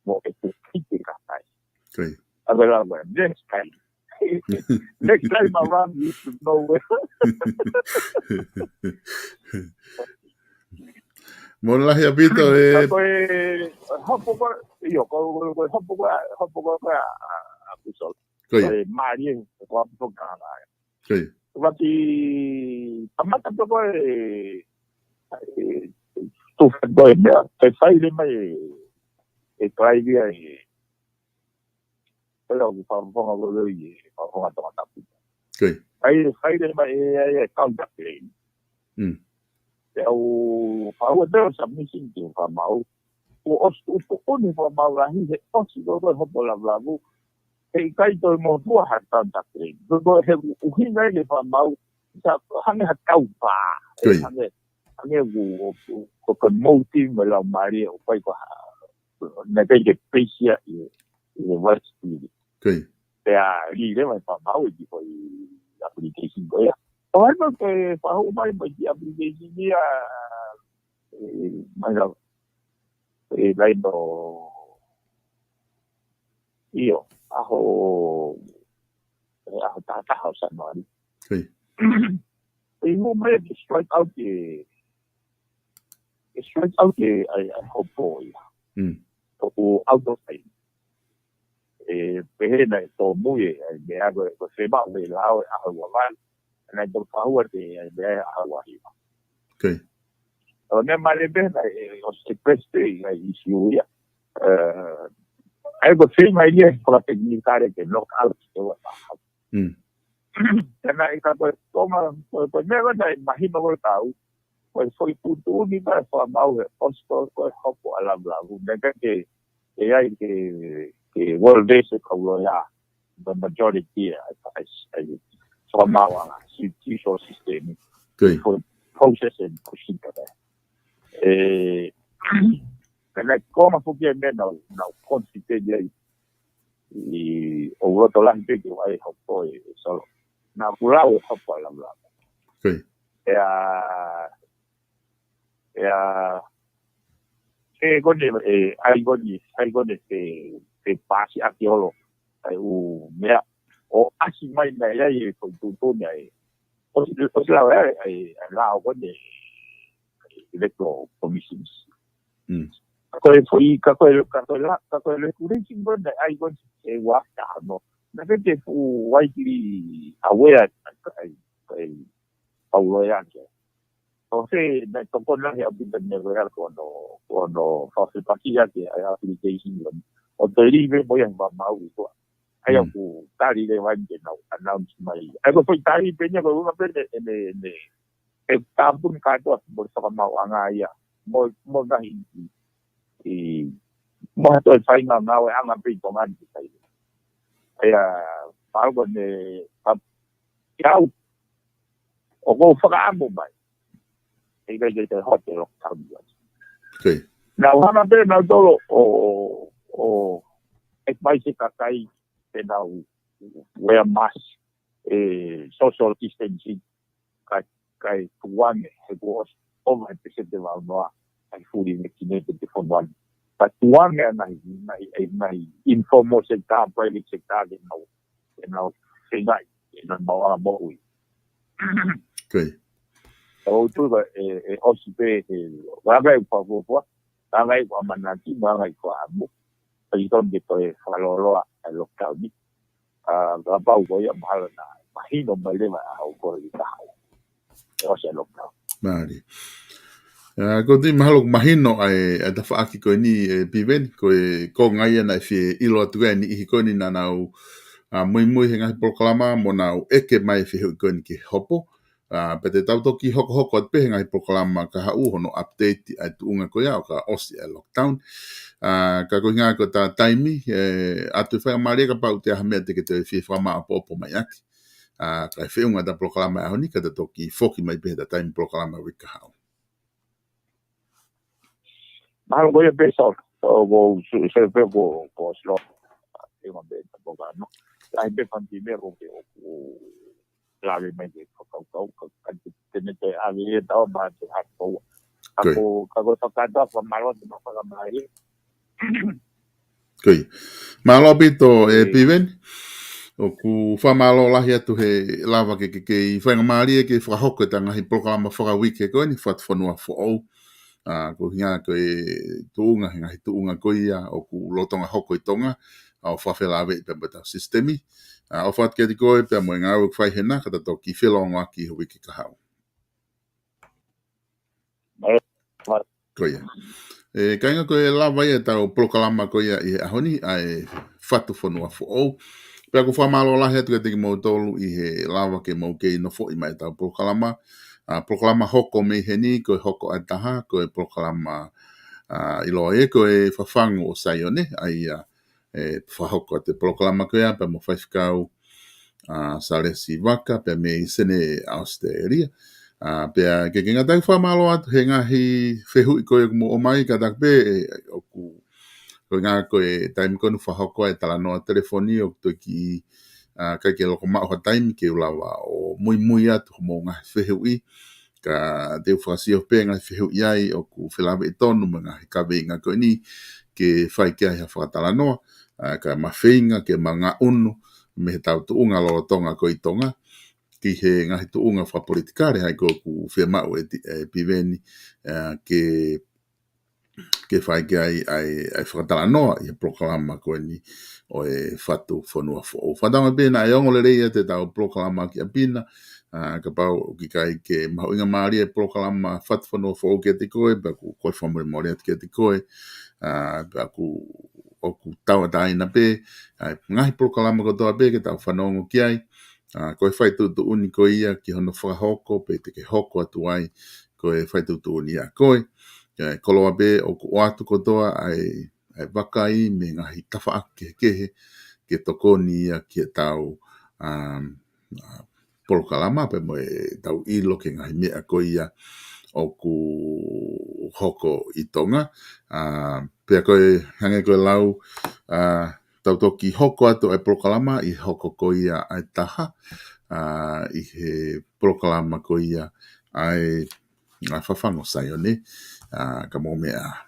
mo che critica sai sì allora next time around you should know Molla ya pito hopo io hopo a kusol Maria ko programa sì Infatti amata proprio tu fai per fai le mai e trai via però fa un po' quello lì fa un po' la sì fai le mai e contact o power submission to fa mau o ni fa mau la hi o si do ho la bla bu e kai to mo tu ha ta ta ke do he u hi ngai le fa mau sa hang ha kau pa hang ko ko mo ti me la mari o pai ko na ke ke pesia e va sti e a li le mai fa mau di ko application ko ya Ahora que para un país pues ya application más laino io aho ta hausa no sì e un me strike out I hope boy o out of time pehena to muy me hago se va de lado a guaval na to power de agua hiva okay ne male bene o se preste issue ya algo sì ma idea con la tecnica che locale che va na ita pues toma pues me va a imagino voltado pues foi punto ni para formar o posto pues hopo a la bla de que hay que volverse como ya the majority formava il sistema process and procedure come fu che meno consiste di o voto la gente che vai poi solo na curavo e poi la bla e con algo che passi a chiolo me o así mai na ya y con tu ne o la verdad la o de electoral commissions. Mm. Kako regulation ko na ay ko wasta no. Nakete fu widely aware ay paulo yan. Entonces, na tungkol lang yung pinag-negotiate ko no fossil pakiya ke ay application yun. O deliver mo yan mamawi ko. Ayaw ko tali na yung announce may. Ayaw ko tali pa niya ko mapende tapon ka to mo sa kamawangaya. Mo na hindi. Mo to sa nga ngawe ang apin ko man sa iyo. Kaya parang yaw o ko fakaamo ba. They hot lockdown. Okay. Now, hana be na dolo o advice ka kay na wear mask, social distancing kay tuwang was over the no ay fully vaccinated the one. But tuwang na informal sector, private sector now sinay in mga bawi. Okay. So tu also be wagay pa po wagay pa manati wagay pa amo ito dito falolo lockdown ni gabaw ko yung mahal na mahino malima au ko ita o sa lockdown Mari. Ko di mahalo mahino ay dafa aki ko ni piven ko ngai na fi ilo atu ni ko ni na nau muy henga proklama mo nau eke mai fi ko ni ki hopo. Pete tau toki hoko at pehenga i proklama ka hau hono update ai tuunga ko ia o ka osi a lockdown. Ka ko ngā ko ta taimi atu whai maria ka pau te ahamea te ke te whi whama a popo mai aki. Ka whiunga da proklama a honi ka te toki foki mai pehe ta taimi proklama wika hau. mahal ko yung peso o se pe ko slot e mo be ta boga no ai be pandemia ko lagi mai de ko tenete ali ta ba te ako tocando pa malo de pa mai Koi. Malo bito piven o ku famalo lahi atu he lava ke whainga maari ke whakahoko tanga hi proklama whakawike koe ni FATUFONUA fo ko hinga ko tuunga hinga hi tuunga ko ia o ku lotonga hoko i tonga o whawhelawe i pembata sistemi o what ke di koe pe mo ngā uk whai hena kata toki whelonga ki hui ki kahau koe kainga koe lawa ia tau proklama koe ia i ahoni ai FATUFONUA fo pea ko whamalo lahi atu te ki mau tolu i he lawa ke mau kei no fo i mai tau proklama proklama hoko me heni ko hoko ataha ko proklama ilo ko whafango o saione ai whahoko te proklama ko ia pa mo whaifkau sare si waka pe me sene Australia pea ke kinga tau whamalo atu he ngahi whehu i koe mo o mai ka takpe o ku ko ngā koe taimi konu whahoko e tala noa telefoni o to ki kai ke loko mao ha taimi ke ulawa o mui atu mo ngā whehu i ka te whasi o penga whihu iai o ku whilawe i tonu mga he kawe inga koe ni ke whai kia hea whakatala noa ka mawhinga ke mga unu me he tau tuunga lolo tonga koe i tonga ki he ngahi tuunga whapolitikare hai ko ku whiamau piveni ke whai kia ai whakatala noa i he proklama koe ni o FATUFONUA fo whatanga pēna e ongo le reia te tau proklama ki a pina ka pau ki kai ke mahuinga maari e proklama FATUFONUA fo ke te koe pa ku koe whamuri mori atu ke te koe pa ku o ku tawa taina pe ngahi proklama ko toa pe ke tau whanongo ki ai koe whai tutu uni koe ia ki hono whakahoko pe te ke hoko atu ai koe whai tutu uni a koe koloa pe o ku oatu ko toa ai wakai me ngahi tawa ake kehe ke tokoni ia ki tau POLOKALAMA pe mo tau ilo ke ngahi mea ko ia o ku hoko i tonga pea koe hange koe lau tau toki hoko atu ai POLOKALAMA i hoko ko ia ai taha i he POLOKALAMA ko ia ai whawhango saione ka mo mea